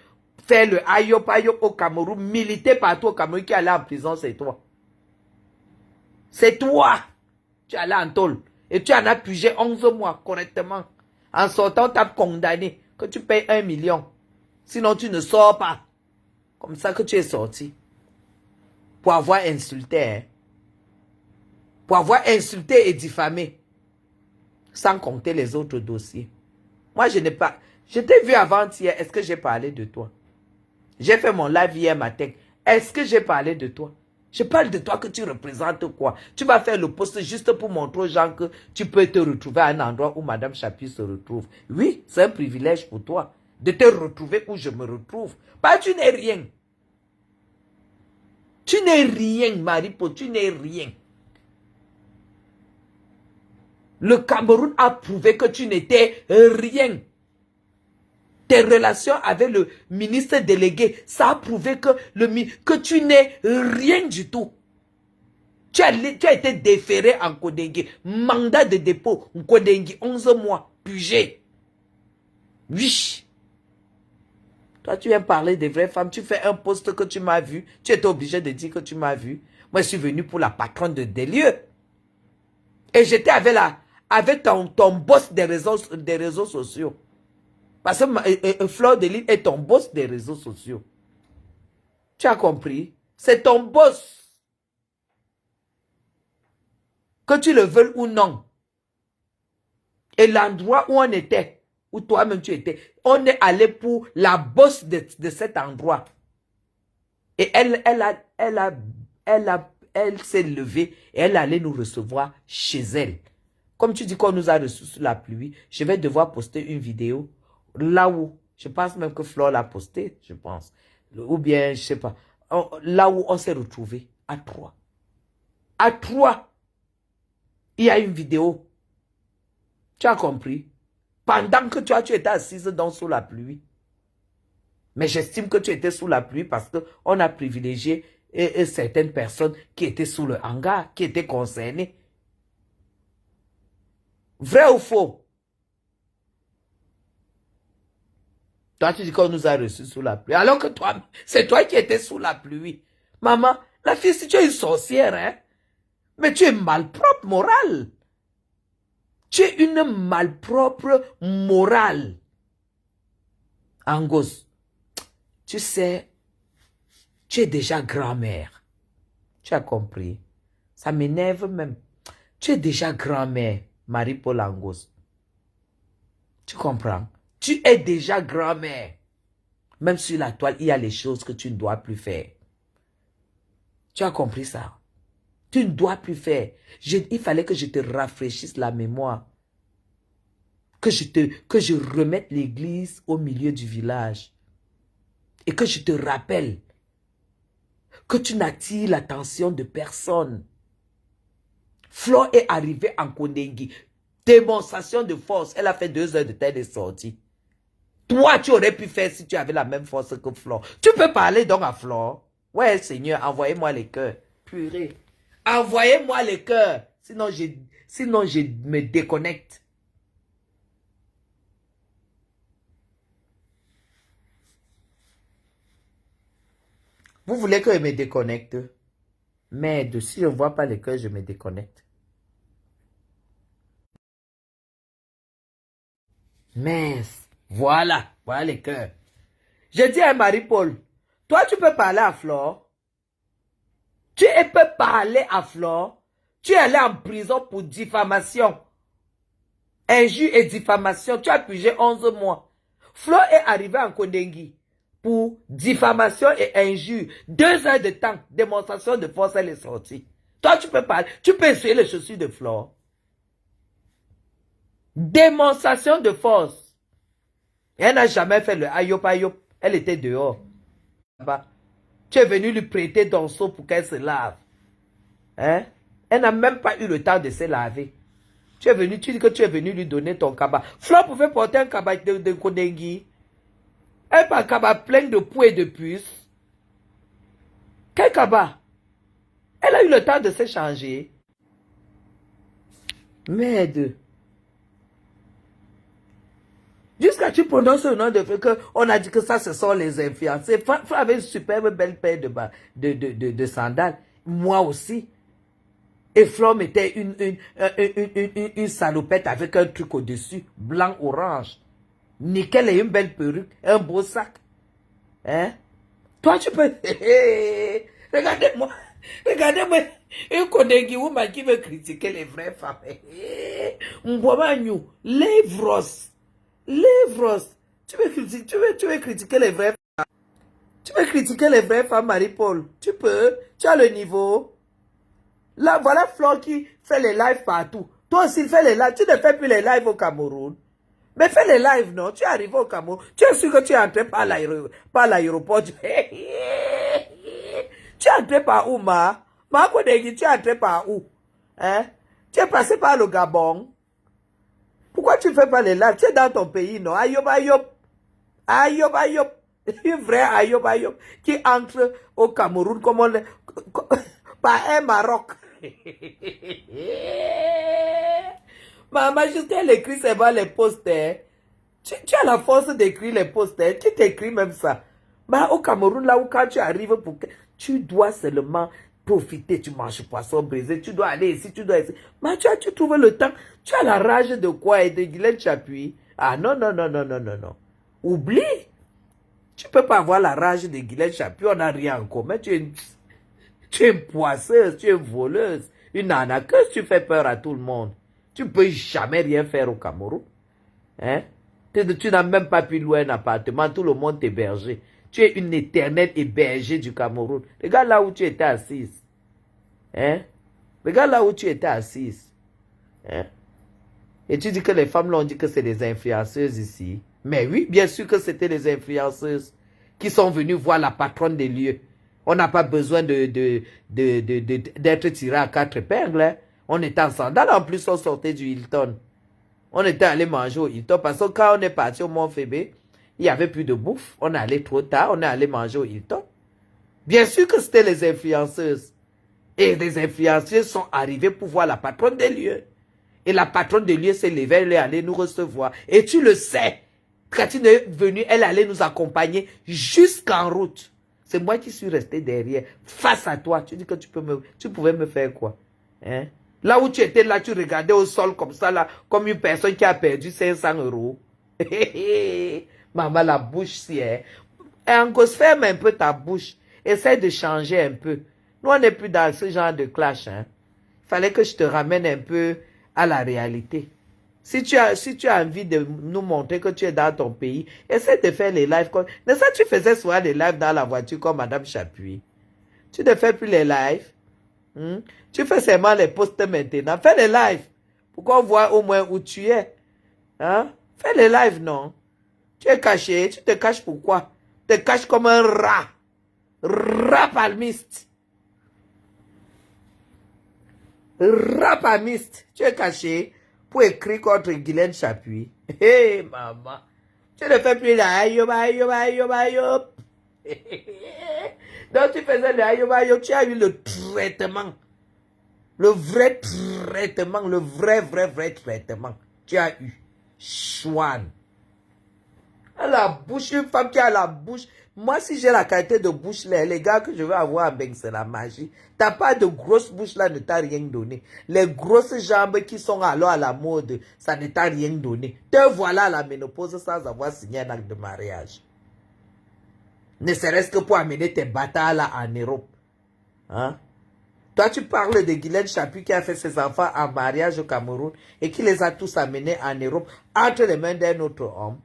faire le ayop au Cameroun, militer partout au Cameroun, qui allait en prison, c'est toi. C'est toi. Tu allais en tôle. Et tu en as pugé 11 mois correctement. En sortant, tu as condamné que tu payes 1 million. Sinon, tu ne sors pas. Comme ça que tu es sorti. Pour avoir insulté. Hein. Pour avoir insulté et diffamé. Sans compter les autres dossiers. Moi, je n'ai pas... Je t'ai vu avant-hier. Est-ce que j'ai parlé de toi? J'ai fait mon live hier matin. Est-ce que j'ai parlé de toi? Je parle de toi que tu représentes quoi? Tu vas faire le poste juste pour montrer aux gens que tu peux te retrouver à un endroit où Madame Chapuis se retrouve. Oui, c'est un privilège pour toi de te retrouver où je me retrouve. Pas tu n'es rien. Tu n'es rien, Maripo, tu n'es rien. Le Cameroun a prouvé que tu n'étais rien. Tes relations avec le ministre délégué, ça a prouvé que tu n'es rien du tout. Tu as été déféré en Kodengue. Mandat de dépôt, Kodengue, 11 mois, pugé. Oui. Toi, tu viens parler des vraies femmes. Tu fais un poste que tu m'as vu. Tu étais obligé de dire que tu m'as vu. Moi, je suis venu pour la patronne des lieux. Et j'étais avec ton boss des réseaux sociaux. Parce que Fleur de Lys est ton boss des réseaux sociaux. Tu as compris? C'est ton boss. Que tu le veuilles ou non. Et l'endroit où on était, où toi-même tu étais, on est allé pour la boss de cet endroit. Et elle s'est levée et elle allait nous recevoir chez elle. Comme tu dis qu'on nous a reçus sous la pluie, je vais devoir poster une vidéo là où, je pense même que Flore l'a posté, je pense. Ou bien, je sais pas. Là où on s'est retrouvés, à 3. À 3, il y a une vidéo. Tu as compris? Pendant que tu étais assise sous la pluie. Mais j'estime que tu étais sous la pluie parce qu'on a privilégié certaines personnes qui étaient sous le hangar, qui étaient concernées. Vrai ou faux? Toi, tu dis qu'on nous a reçus sous la pluie. Alors que toi, c'est toi qui étais sous la pluie. Maman, la fille, si tu es une sorcière, hein? Mais tu es malpropre morale. Tu es une malpropre morale. Angos, tu sais, tu es déjà grand-mère. Tu as compris? Ça m'énerve même. Tu es déjà grand-mère, Marie-Paul Angos. Tu comprends? Tu es déjà grand-mère. Même sur la toile, il y a les choses que tu ne dois plus faire. Tu as compris ça? Tu ne dois plus faire. Il fallait que je te rafraîchisse la mémoire. Que je remette l'église au milieu du village. Et que je te rappelle que tu n'attires l'attention de personne. Flore est arrivée en Kodengue. Démonstration de force. Elle a fait 2 heures de telle sortie. Toi, tu aurais pu faire si tu avais la même force que Flore. Tu peux parler donc à Flore. Ouais, Seigneur, envoyez-moi les cœurs. Purée. Envoyez-moi les cœurs. Sinon, je me déconnecte. Vous voulez que je me déconnecte? Merde, si je ne vois pas les cœurs, je me déconnecte. Mince. Voilà les cœurs. Je dis à Marie-Paul, toi tu peux parler à Flore. Tu peux parler à Flore. Tu es allé en prison pour diffamation. Injure et diffamation. Tu as purgé 11 mois. Flore est arrivé en Kodengue pour diffamation et injure. 2 heures de temps. Démonstration de force, elle est sortie. Toi tu peux parler. Tu peux essayer les chaussures de Flore. Démonstration de force. Elle n'a jamais fait le ayop ayop. Elle était dehors. Tu es venu lui prêter ton seau pour qu'elle se lave. Hein? Elle n'a même pas eu le temps de se laver. Tu dis que tu es venu lui donner ton cabas. Flore pouvait porter un cabas de Kodengue. Elle pas un cabas plein de poux et de puces. Quel cabas? Elle a eu le temps de se changer. Merde. Jusqu'à tu prononces le nom de Flo, on a dit que ça, ce sont les influenceurs. Flo avait une superbe belle paire de sandales. Moi aussi. Et Flo mettait une salopette avec un truc au-dessus, blanc-orange. Nickel et une belle perruque, un beau sac. Hein? Toi, tu peux... Regardez-moi. Regardez-moi. Un Kondengi woman qui veut critiquer les vraies femmes. Mbouamagnou, Lévros. Lévros. Tu veux critiquer les vraies femmes. Tu veux critiquer les vraies femmes, Marie-Paul. Tu peux. Tu as le niveau. Là, voilà Flore qui fait les lives partout. Toi aussi, fais les lives. Tu ne fais plus les lives au Cameroun. Mais fais les lives, non? Tu es arrivé au Cameroun. Tu es sûr que tu es entré par l'aéroport. Tu es entré par où, Ma Kondengi, tu es entré par où? Hein? Tu es passé par le Gabon. Pourquoi tu ne fais pas les lives? Tu es dans ton pays, non? Ayob, ayob. Ayob, ayob. Une vraie ayob, ayob. Qui entre au Cameroun comme on par un Maroc. Ma majesté, elle écrit seulement les posters. Tu as la force d'écrire les posters. Qui t'écrit même ça? Mais au Cameroun, là où quand tu arrives, tu dois seulement profiter. Tu manges poisson brisé. Tu dois aller ici, tu dois ici. Mais tu trouves le temps. Tu as la rage de quoi? Et de Guylaine Chapuis. Ah non, non, non, non, non, non, non. Oublie. Tu peux pas avoir la rage de Guylaine Chapuis. On n'a rien en commun. Tu es une poisseuse. Tu es une voleuse. Une arnaqueuse. Tu fais peur à tout le monde. Tu ne peux jamais rien faire au Cameroun. Hein? Tu n'as même pas pu louer un appartement. Tout le monde t'héberge. Tu es une éternelle hébergée du Cameroun. Regarde là où tu étais assise. Hein? Regarde là où tu étais assise. Hein? Et tu dis que les femmes l'ont dit que c'est des influenceuses ici. Mais oui, bien sûr que c'était des influenceuses qui sont venues voir la patronne des lieux. On n'a pas besoin d'être tiré à quatre épingles. Hein? On était en sandales, en plus on sortait du Hilton. On était allé manger au Hilton parce que quand on est parti au Mont-Fébé, il n'y avait plus de bouffe. On est allé trop tard, on est allé manger au Hilton. Bien sûr que c'était les influenceuses. Et les influenceuses sont arrivées pour voir la patronne des lieux. Et la patronne des lieux s'est levée, elle est allée nous recevoir. Et tu le sais, quand tu es venu, elle allait nous accompagner jusqu'en route. C'est moi qui suis resté derrière, face à toi. Tu dis que tu pouvais me faire quoi? Hein? Là où tu étais, là, tu regardais au sol comme ça, là, comme une personne qui a perdu 500 €. Maman, la bouche, si, hein. Angos, ferme un peu ta bouche. Essaie de changer un peu. Nous, on n'est plus dans ce genre de clash, hein. Il fallait que je te ramène un peu à la réalité. Si tu as envie de nous montrer que tu es dans ton pays, essaie de faire les lives comme... Mais ça, tu faisais souvent les lives dans la voiture comme Madame Chapuis. Tu ne fais plus les lives. Tu fais seulement les posts maintenant. Fais les lives. Pour qu'on voit au moins où tu es. Hein? Fais les lives, non? Tu es caché. Tu te caches pourquoi? Tu te caches comme un rat. Rat palmiste. Rat palmiste. Tu es caché pour écrire contre Guylaine Chapuis. Hé, maman. Tu ne fais plus la ayob, ayob, ayob, ayob. Donc tu faisais le ayob, ayob. Tu as eu le traitement. Le vrai traitement. Le vrai traitement. Tu as eu. Chouane. La bouche, une femme qui a la bouche. Moi, si j'ai la qualité de bouche là, les gars que je veux avoir avec, c'est la magie. T'as pas de grosse bouche là, ne t'a rien donné. Les grosses jambes qui sont alors à la mode, ça ne t'a rien donné. Te voilà à la ménopause sans avoir signé un acte de mariage. Ne serait-ce que pour amener tes bâtards là en Europe. Hein? Toi, tu parles de Guylaine Chapuis qui a fait ses enfants en mariage au Cameroun et qui les a tous amenés en Europe entre les mains d'un autre homme.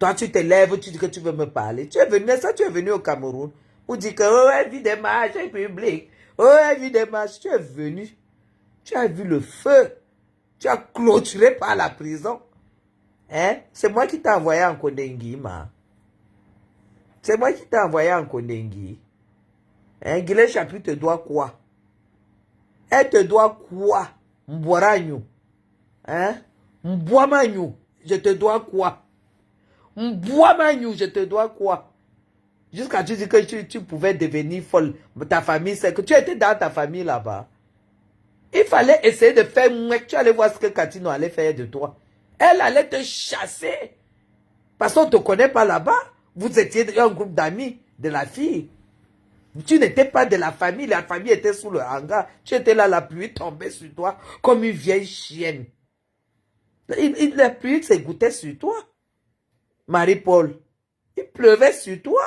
Toi, tu te lèves, tu dis que tu veux me parler. Tu es venu, ça, tu es venu au Cameroun pour dire que, oh, évidemment, j'ai public. Oh, évidemment, tu es venu. Tu as vu le feu. Tu as clôturé par la prison. Hein? C'est moi qui t'ai envoyé en Kondengi, ma. C'est moi qui t'ai envoyé en Kondengi. Hein? Guylaine Chapuis te doit quoi? Elle te doit quoi? Mboiragnou. Hein? Mbouamagnou. Je te dois quoi? Mbouamagnou, je te dois quoi? Jusqu'à tu dis que tu pouvais devenir folle. Ta famille, c'est que tu étais dans ta famille là-bas. Il fallait essayer de faire mouek. Tu allais voir ce que Katino allait faire de toi. Elle allait te chasser. Parce qu'on ne te connaît pas là-bas. Vous étiez un groupe d'amis de la fille. Tu n'étais pas de la famille était sous le hangar. Tu étais là, la pluie tombait sur toi comme une vieille chienne. La pluie s'égouttait sur toi. Marie-Paul, il pleuvait sur toi.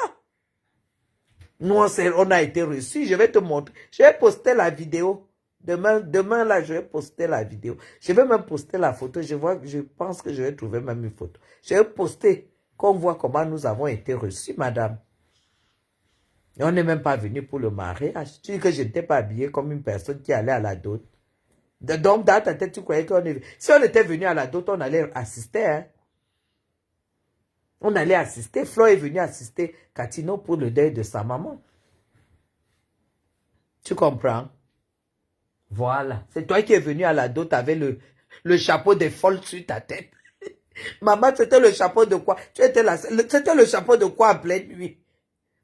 Nous, on a été reçus. Je vais te montrer. Je vais poster la vidéo. Demain là, je vais poster la vidéo. Je vais même poster la photo. Je pense que je vais trouver même une photo. Je vais poster qu'on voit comment nous avons été reçus, madame. Et on n'est même pas venu pour le mariage. Tu dis que je n'étais pas habillée comme une personne qui allait à la dot. Donc, dans ta tête, tu croyais qu'on est... Si on était venu à la dot, on allait assister. Hein? On allait assister. Flo est venu assister Katino pour le deuil de sa maman. Tu comprends? Voilà. C'est toi qui es venu à la dot avec le chapeau de folle sur ta tête. Maman, c'était le chapeau de quoi? C'était le chapeau de quoi en pleine nuit?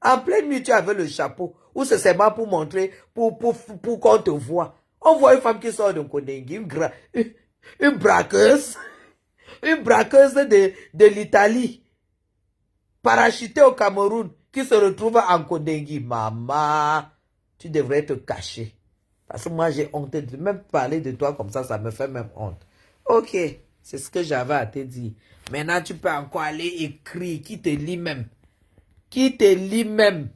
En pleine nuit, tu avais le chapeau. Ou c'est seulement pour montrer, pour qu'on te voit. On voit une femme qui sort de Kondengi, une braqueuse. Une braqueuse de l'Italie. Parachutée au Cameroun, qui se retrouve en Kondengi. Maman, tu devrais te cacher. Parce que moi, j'ai honte de même parler de toi comme ça me fait même honte. Ok, c'est ce que j'avais à te dire. Maintenant, tu peux encore aller écrire, qui te lit même. Qui te lit même.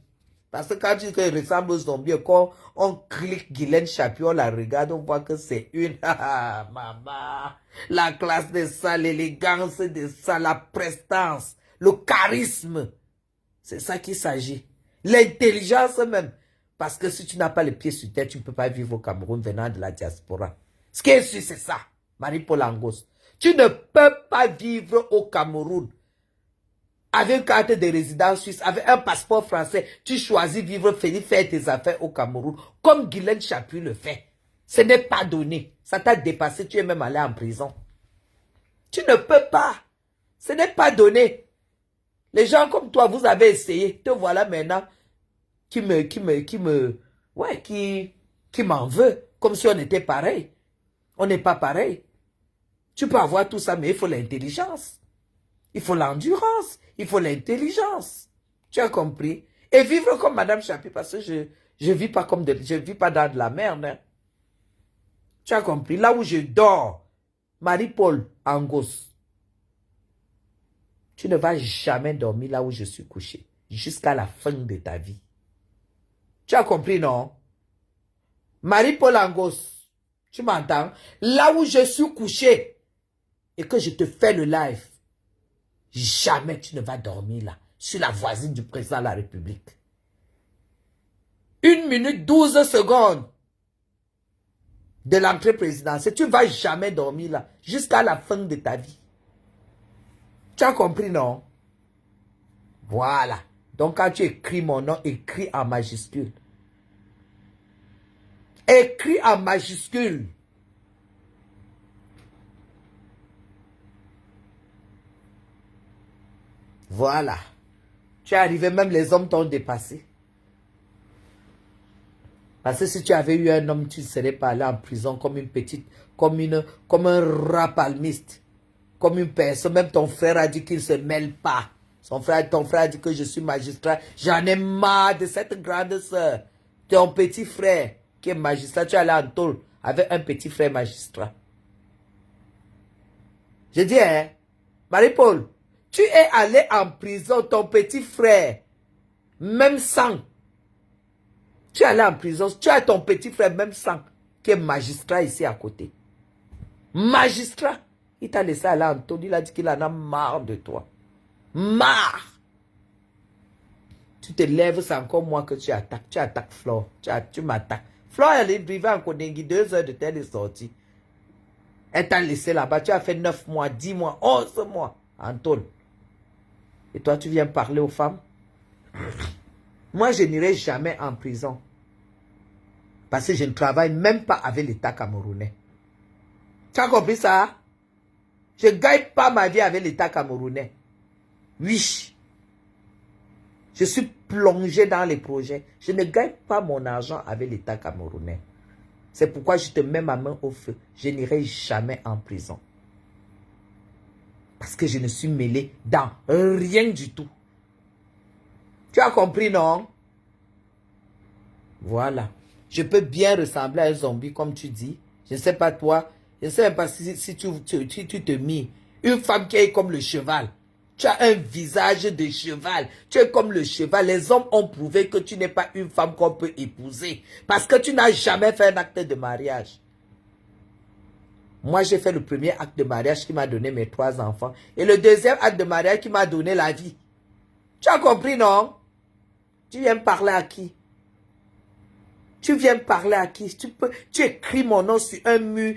Parce que quand tu dis qu'il ressemble aux zombies, quand on clique Guylaine Chapuis, on la regarde, on voit que c'est une. Maman. La classe de ça, l'élégance de ça, la prestance, le charisme. C'est ça qu'il s'agit. L'intelligence même. Parce que si tu n'as pas les pieds sur terre, tu ne peux pas vivre au Cameroun venant de la diaspora. Ce qui est sûr, c'est ça. Marie-Paul Angos. Tu ne peux pas vivre au Cameroun avec une carte de résidence suisse, avec un passeport français. Tu choisis vivre, faire tes affaires au Cameroun, comme Guylaine Chapuis le fait. Ce n'est pas donné. Ça t'a dépassé, tu es même allé en prison. Tu ne peux pas. Ce n'est pas donné. Les gens comme toi, vous avez essayé. Te voilà maintenant qui m'en veut. Comme si on était pareil. On n'est pas pareil. Tu peux avoir tout ça, mais il faut l'intelligence. Il faut l'endurance. Il faut l'intelligence. Tu as compris? Et vivre comme Madame Chapuis, parce que je vis pas je vis pas dans de la merde. Hein. Tu as compris? Là où je dors, Marie-Paul Angos, tu ne vas jamais dormir là où je suis couché. Jusqu'à la fin de ta vie. Tu as compris, non? Marie-Paul Angos, tu m'entends? Là où je suis couché et que je te fais le live, jamais tu ne vas dormir là. Je suis la voisine du président de la République. 1 minute 12 secondes de l'entrée présidentielle. Tu ne vas jamais dormir là. Jusqu'à la fin de ta vie. Tu as compris, non? Voilà. Donc quand tu écris mon nom, écris en majuscule. Écris en majuscule. Voilà. Tu es arrivé, même les hommes t'ont dépassé. Parce que si tu avais eu un homme, tu ne serais pas allé en prison comme une petite, comme un rapalmiste. Comme une personne, même ton frère a dit qu'il ne se mêle pas. Ton frère a dit que je suis magistrat. J'en ai marre de cette grande soeur. Ton petit frère qui est magistrat, tu es allé en tôle avec un petit frère magistrat. Je dis, hein, Marie-Paul, tu es allé en prison, ton petit frère, même sang. Tu es allé en prison, tu as ton petit frère, même sang, qui est magistrat ici à côté. Magistrat. Il t'a laissé aller en tôle, il a dit qu'il en a marre de toi. Marre. Tu te lèves, c'est encore moi que tu attaques. Tu attaques Flore. Tu m'attaques. Flore, elle est vivante en Kondengi, 2 heures de temps, elle est sortie. Elle t'a laissé là-bas. Tu as fait 9 mois, 10 mois, 11 mois en tôle. Et toi, tu viens parler aux femmes? Moi, je n'irai jamais en prison. Parce que je ne travaille même pas avec l'État camerounais. Tu as compris ça? Je ne gagne pas ma vie avec l'État camerounais. Oui. Je suis plongé dans les projets. Je ne gagne pas mon argent avec l'État camerounais. C'est pourquoi je te mets ma main au feu. Je n'irai jamais en prison. Parce que je ne suis mêlé dans rien du tout. Tu as compris, non? Voilà. Je peux bien ressembler à un zombie, comme tu dis. Je ne sais pas toi. Je ne sais même pas si tu te mis. Une femme qui est comme le cheval. Tu as un visage de cheval. Tu es comme le cheval. Les hommes ont prouvé que tu n'es pas une femme qu'on peut épouser. Parce que tu n'as jamais fait un acte de mariage. Moi, j'ai fait le premier acte de mariage qui m'a donné mes 3 enfants. Et le deuxième acte de mariage qui m'a donné la vie. Tu as compris, non? Tu viens me parler à qui? Tu viens me parler à qui? Tu écris mon nom sur un mur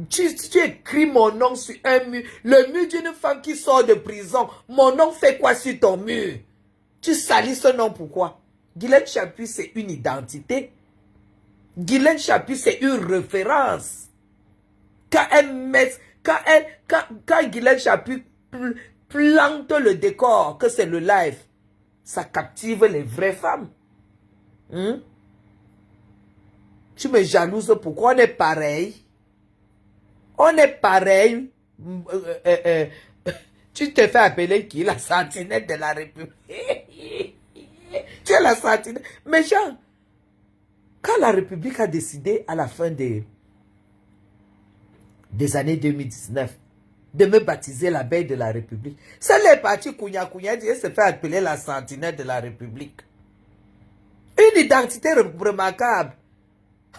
tu écris mon nom sur un mur. Le mur d'une femme qui sort de prison. Mon nom fait quoi sur ton mur? Tu salis ce nom pourquoi? Guylaine Chapuis, c'est une identité. Guylaine Chapuis, c'est une référence. Quand Guylaine Chapuis plante le décor, que c'est le live, ça captive les vraies femmes. Tu me jalouses pourquoi on est pareil? On est pareil. Tu te fais appeler qui? La sentinelle de la République. Tu es la sentinelle. Mais Jean, quand la République a décidé à la fin des années 2019 de me baptiser la veille de la République, c'est les partis Kounia dit se fait appeler la sentinelle de la République. Une identité remarquable.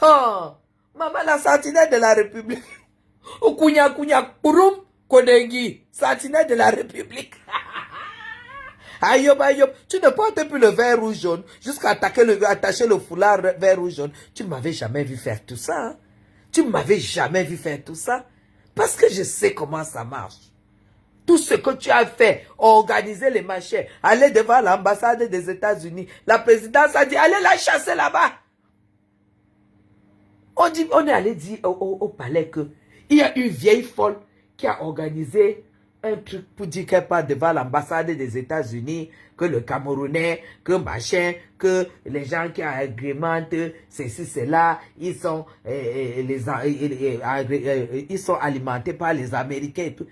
Oh, maman, la sentinelle de la République. Kounia Kouroum Kodengi, sentinelle de la République. Ayob, Ayob, tu ne portes plus le vert rouge jaune jusqu'à attacher le foulard vert rouge jaune. Tu ne m'avais jamais vu faire tout ça. Hein? Tu ne m'avais jamais vu faire tout ça. Parce que je sais comment ça marche. Tout ce que tu as fait, organiser les marchés, aller devant l'ambassade des États-Unis, la présidence a dit, allez la chasser là-bas. On est allé dire au palais que il y a une vieille folle qui a organisé un truc pour dire qu'elle part devant l'ambassade des États-Unis, que le Camerounais, que machin, que les gens qui agrémentent, ceci, cela, ils sont alimentés par les Américains et tout.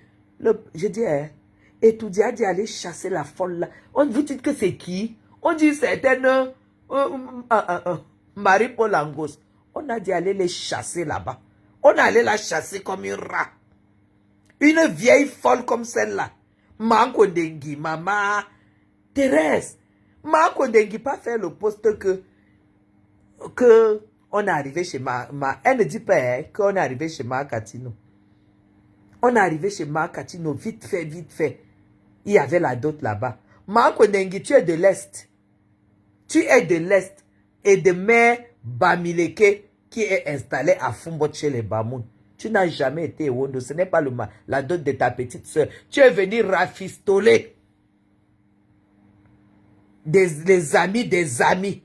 Je dis, étudier a dit aller chasser la folle là. On vous dit que c'est qui? On dit certaines Marie-Paul Angos. On a dit aller les chasser là-bas. On allait la chasser comme un rat. Une vieille folle comme celle-là. Manko Dengi, maman. Thérèse. Manko Dengi pas faire le poste que on est arrivé chez elle ne dit pas qu'on est arrivé chez Makatino. On est arrivé chez Makatino, vite fait, vite fait. Il y avait la dot là-bas. Manko Dengi, tu es de l'Est. Tu es de l'Est. Et de mère Bamileke qui est installé à Fumbot chez les Bamoun. Tu n'as jamais été au Wondo. Ce n'est pas la dot de ta petite soeur. Tu es venu rafistoler les amis des amis.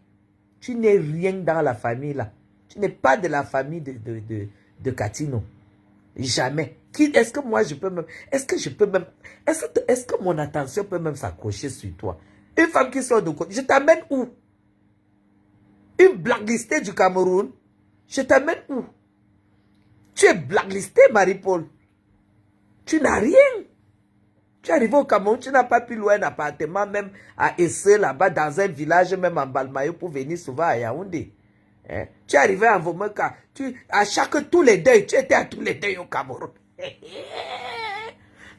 Tu n'es rien dans la famille là. Tu n'es pas de la famille de Katino. Jamais. Est-ce que moi je peux même... Est-ce que je peux même... Est-ce que mon attention peut même s'accrocher sur toi? Une femme qui sort de côté. Je t'amène où? Une blacklistée du Cameroun. Je t'amène où? Tu es blacklisté, Marie-Paul. Tu n'as rien. Tu es arrivé au Cameroun, tu n'as pas pu louer un appartement, même à Essé, là-bas, dans un village, même en Balmayo, pour venir souvent à Yaoundé. Hein? Tu es arrivé à Vomeka. Tous les deuils, tu étais à tous les deuils au Cameroun.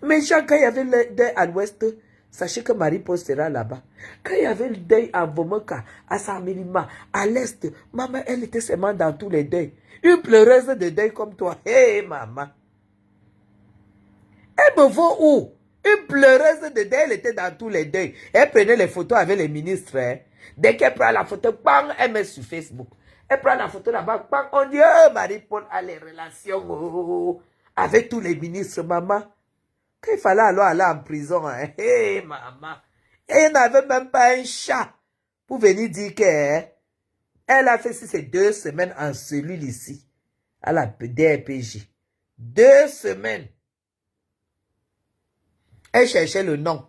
Mais quand il y avait le deuil à l'ouest, sachez que Marie-Paul sera là-bas. Quand il y avait le deuil à Vomeka, à Samirima, à l'est, maman, elle était seulement dans tous les deuils. Une pleureuse de deuil comme toi. Hé, maman. Elle me vaut où? Une pleureuse de deuil, elle était dans tous les deuils. Elle prenait les photos avec les ministres. Hein. Dès qu'elle prend la photo, bang, elle met sur Facebook. Elle prend la photo là-bas, bang, on dit, oh, Marie-Paul a les relations avec tous les ministres, maman. Quand il fallait alors aller en prison, hein, hey, maman. Et elle n'avait même pas un chat pour venir dire qu'elle a fait ces 2 semaines en cellule ici, à la DRPJ. 2 semaines. Elle cherchait le nom.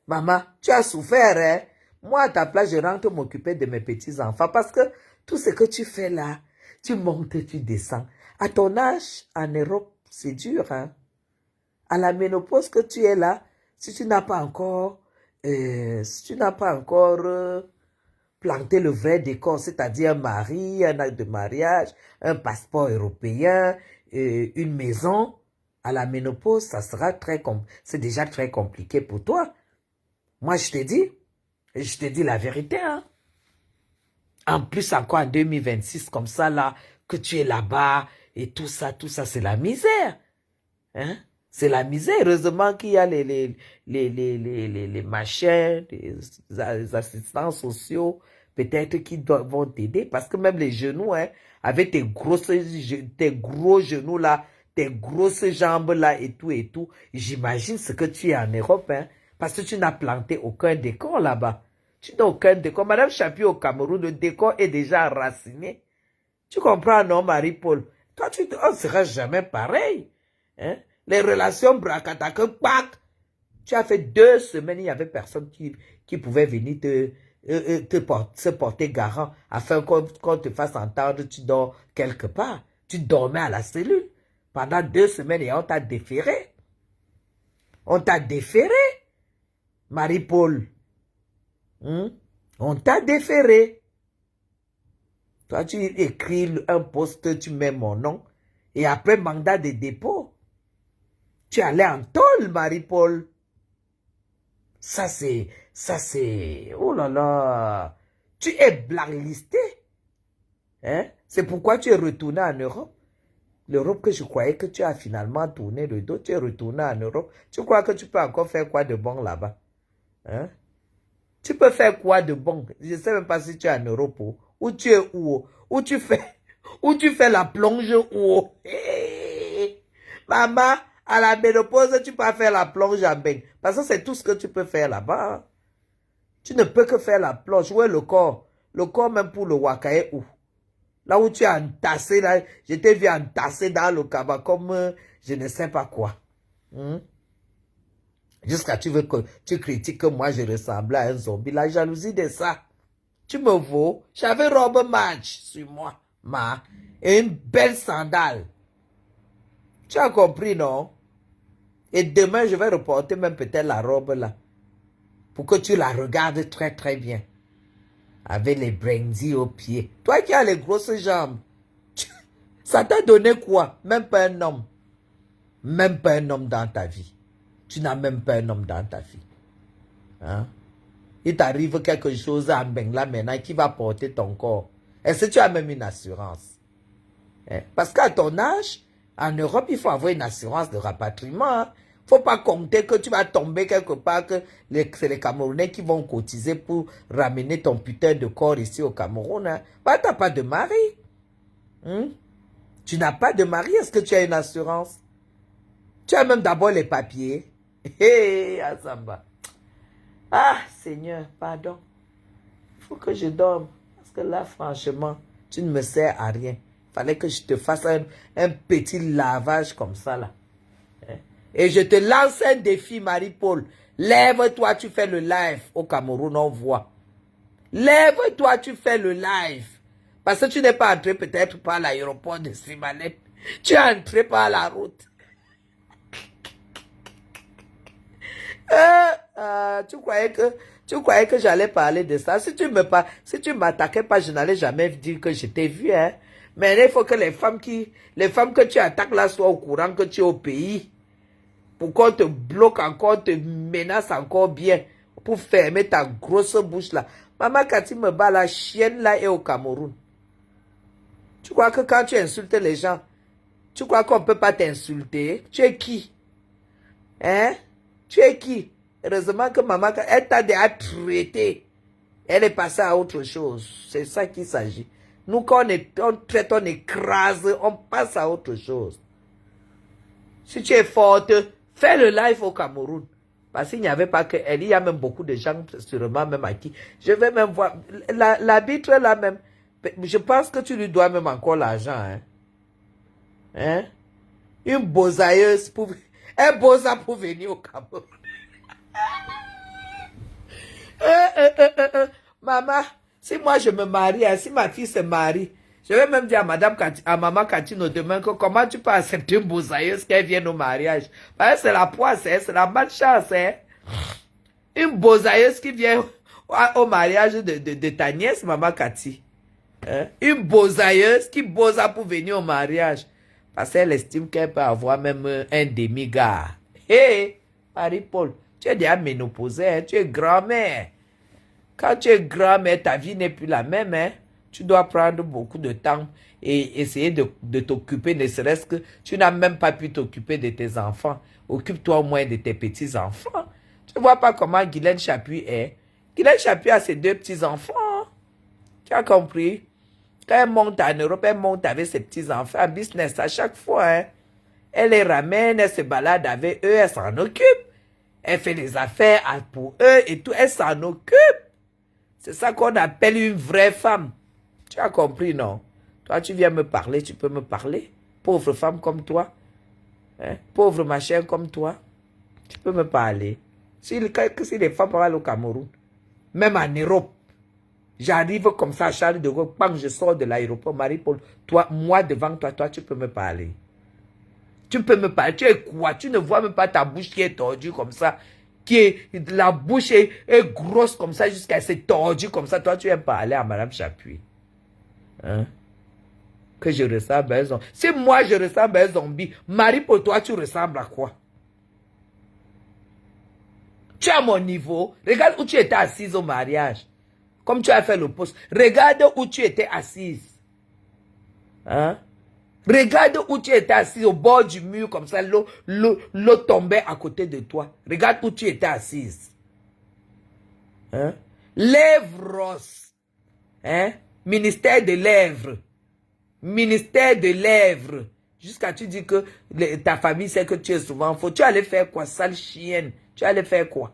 Maman, tu as souffert, hein? Moi, à ta place, je rentre m'occuper de mes petits-enfants parce que tout ce que tu fais là, tu montes, tu descends. À ton âge, en Europe, c'est dur, hein? À la ménopause que tu es là, si tu n'as pas encore, planté le vrai décor, c'est-à-dire un mari, un acte de mariage, un passeport européen, une maison, à la ménopause, ça sera c'est déjà très compliqué pour toi. Moi, je te dis la vérité, hein. En plus, encore en 2026, comme ça, là, que tu es là-bas, et tout ça, c'est la misère. Hein? C'est la misère. Heureusement qu'il y a les machins, les assistants sociaux, peut-être qui vont t'aider, parce que même les genoux, hein, avec tes gros genoux là, tes grosses jambes là et tout, j'imagine ce que tu es en Europe, hein, parce que tu n'as planté aucun décor là-bas. Tu n'as aucun décor. Madame Chapuis au Cameroun, le décor est déjà enraciné. Tu comprends, non, Marie-Paul? Toi, on ne sera jamais pareil. Hein? Les relations bracatac, tu as fait 2 semaines, il n'y avait personne qui pouvait venir se porter garant afin qu'on te fasse entendre, tu dors quelque part. Tu dormais à la cellule pendant 2 semaines et on t'a déféré. On t'a déféré, Marie-Paul. On t'a déféré. Toi, tu écris un post, tu mets mon nom. Et après mandat de dépôt, tu allais en tôle, Marie-Paul. Ça, c'est... Oh là là. Tu es blacklisté. Hein? C'est pourquoi tu es retourné en Europe. L'Europe que je croyais que tu as finalement tourné le dos, tu es retourné en Europe. Tu crois que tu peux encore faire quoi de bon là-bas? Hein? Tu peux faire quoi de bon? Je ne sais même pas si tu es en Europe ou tu es où? Où tu fais la plonge où? Hey, maman, à la ménopause, tu peux faire la plonge en bain. Parce que c'est tout ce que tu peux faire là-bas. Tu ne peux que faire la plonge. Où est le corps? Le corps même pour le wakae où? Là où tu es entassé, là, je t'ai vu entassé dans le cabas comme je ne sais pas quoi. Jusqu'à tu veux que tu critiques que moi je ressemblais à un zombie. La jalousie de ça. Tu me vaux. J'avais robe match sur moi. Et une belle sandale. Tu as compris, non? Et demain, je vais reporter même peut-être la robe là. Pour que tu la regardes très très bien. Avec les brindilles aux pieds. Toi qui as les grosses jambes. Ça t'a donné quoi? Même pas un homme. Même pas un homme dans ta vie. Tu n'as même pas un homme dans ta vie. Hein? Il t'arrive quelque chose à Bengla maintenant qui va porter ton corps. Est-ce que tu as même une assurance? Hein? Parce qu'à ton âge, en Europe, il faut avoir une assurance de rapatriement. Il ne faut pas compter que tu vas tomber quelque part, que c'est les Camerounais qui vont cotiser pour ramener ton putain de corps ici au Cameroun. Hein? Bah, tu n'as pas de mari. Tu n'as pas de mari. Est-ce que tu as une assurance? Tu as même d'abord les papiers. Hé, Azamba. Ah, Seigneur, pardon. Il faut que je dorme. Parce que là, franchement, tu ne me sers à rien. Il fallait que je te fasse un petit lavage comme ça, là. Et je te lance un défi, Marie-Paul. Lève-toi, tu fais le live au Cameroun, on voit. Lève-toi, tu fais le live. Parce que tu n'es pas entré peut-être par l'aéroport de Simalet. Tu es entré par la route. Tu croyais que j'allais parler de ça. Si tu m'attaquais pas, je n'allais jamais dire que je t'ai vu, hein. Mais il faut que les femmes que tu attaques là soient au courant que tu es au pays. Pour qu'on te bloque encore, te menace encore bien. Pour fermer ta grosse bouche là. Maman Cathy me bat, la chienne là est au Cameroun. Tu crois que quand tu insultes les gens, tu crois qu'on ne peut pas t'insulter? Tu es qui? Hein? Tu es qui? Heureusement que maman, elle t'a déjà traité. Elle est passée à autre chose. C'est ça qu'il s'agit. Nous, quand on traite, on écrase, on passe à autre chose. Si tu es forte, fais le live au Cameroun. Parce qu'il n'y avait pas que elle. Il y a même beaucoup de gens, sûrement même à qui. Je vais même voir. L'arbitre là même. Je pense que tu lui dois même encore l'argent. Hein? Une bosailleuse pour... Un bosa pour venir au Cameroun. Maman, si moi je me marie, si ma fille se marie, je vais même dire à Madame à Maman Catino demain que comment tu peux accepter une bossailleuse qu'elle vienne au mariage. Parce que c'est la poisse, hein, c'est la malchance. Hein. Une bossailleuse qui vient au mariage de ta nièce, Maman Cathy. Hein? Une bossailleuse qui bosa pour venir au mariage. Parce qu'elle estime qu'elle peut avoir même un demi-gars. Hé, hey, Marie-Paul, tu es déjà ménopausée, hein? Tu es grand-mère. Quand tu es grand-mère, ta vie n'est plus la même. Hein? Tu dois prendre beaucoup de temps et essayer de t'occuper, ne serait-ce que tu n'as même pas pu t'occuper de tes enfants. Occupe-toi au moins de tes petits-enfants. Tu ne vois pas comment Guylaine Chapuis est. Guylaine Chapuis a ses 2 petits-enfants. Tu as compris? Quand elle monte en Europe, elle monte avec ses petits-enfants en business à chaque fois. Hein? Elle les ramène, elle se balade avec eux, elle s'en occupe. Elle fait les affaires pour eux et tout, elle s'en occupe. C'est ça qu'on appelle une vraie femme. Tu as compris, non? Toi, tu viens me parler, tu peux me parler. Pauvre femme comme toi. Hein? Pauvre machin comme toi. Tu peux me parler. Si les femmes parlent au Cameroun, même en Europe, j'arrive comme ça à Charles de Gaulle, quand je sors de l'aéroport, Marie-Paul, toi, moi devant toi, tu peux me parler. Tu peux me parler. Tu es quoi? Tu ne vois même pas ta bouche qui est tordue comme ça. La bouche est grosse comme ça jusqu'à s'est tordue comme ça. Toi, tu viens parler à Madame Chapuis. Hein? Que je ressemble à un zombie. Si moi, je ressemble à un zombie, Marie, pour toi, tu ressembles à quoi? Tu es à mon niveau. Regarde où tu étais assise au mariage. Comme tu as fait le poste. Regarde où tu étais assise. Hein? Regarde où tu étais assise au bord du mur comme ça. L'eau tombait à côté de toi. Regarde où tu étais assise. Hein? Lèvres roses. Hein? Ministère des lèvres. Ministère des lèvres. Jusqu'à tu dis que ta famille sait que tu es souvent faux. Tu allais faire quoi, sale chienne? Tu allais faire quoi?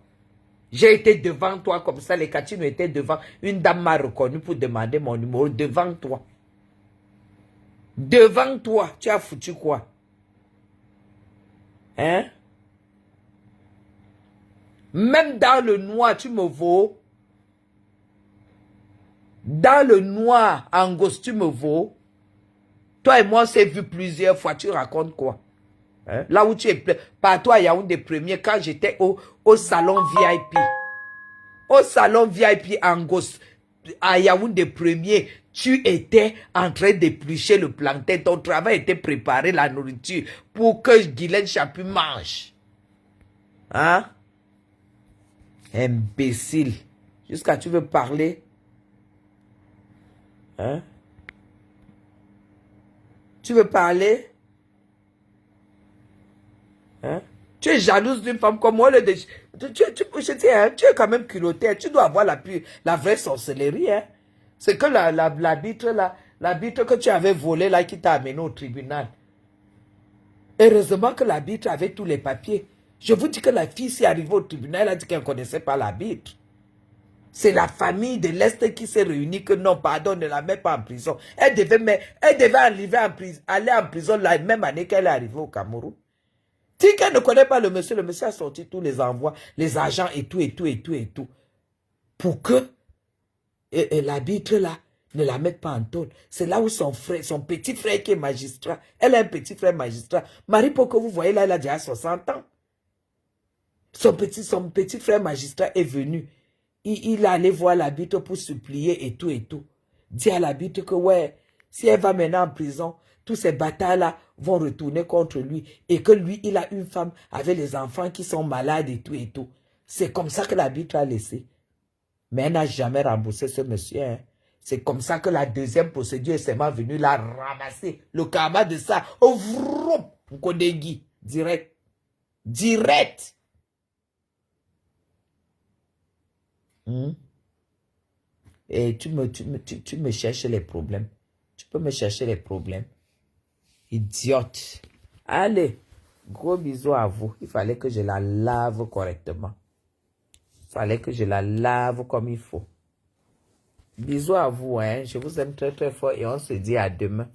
J'ai été devant toi comme ça. Les Catino étaient devant. Une dame m'a reconnu pour demander mon numéro devant toi. Devant toi, tu as foutu quoi? Hein? Même dans le noir, tu me vaux. Dans le noir, en gosse, tu me vaux. Toi et moi, on s'est vu plusieurs fois. Tu racontes quoi? Hein? Là où tu es, partout à Yaoundé premier, quand j'étais au salon VIP. Au salon VIP en gosse, à Yaoundé premier, tu étais en train d'éplucher le plantain. Ton travail était préparer la nourriture pour que Guylaine Chapuis mange. Hein? Imbécile. Jusqu'à tu veux parler. Hein? Tu veux parler? Hein? Tu es jalouse d'une femme comme moi. Je dis, hein, tu es quand même culotté. Tu dois avoir la vraie sorcellerie. Hein? C'est que l'arbitre que tu avais volé là qui t'a amené au tribunal. Heureusement que l'arbitre avait tous les papiers. Je vous dis que la fille s'est arrivée au tribunal, elle a dit qu'elle ne connaissait pas l'arbitre. C'est la famille de l'Est qui s'est réunie que non, pardon, ne la met pas en prison. Elle devait aller en prison la même année qu'elle est arrivée au Cameroun. Si qu'elle ne connaît pas le monsieur a sorti tous les envois, les agents et tout. Pour que l'arbitre là ne la mette pas en taule. C'est là où son petit frère qui est magistrat, elle a un petit frère magistrat. Marie, pour que vous voyez là, elle a déjà 60 ans. Son petit frère magistrat est venu. Il est allé voir l'arbitre pour supplier et tout. Dit à l'arbitre que ouais, si elle va maintenant en prison, tous ces bâtards-là vont retourner contre lui. Et que lui, il a une femme avec les enfants qui sont malades et tout. C'est comme ça que l'arbitre a laissé. Mais elle n'a jamais remboursé ce monsieur. Hein. C'est comme ça que la deuxième procédure est seulement venue la ramasser. Le karma de ça. Oh, vroom, Nkodengui. Direct. Direct. Et tu me cherches les problèmes. Tu peux me chercher les problèmes. Idiote. Allez. Gros bisous à vous. Il fallait que je la lave correctement. Il fallait que je la lave comme il faut. Bisous à vous. Hein. Je vous aime très très fort et on se dit à demain.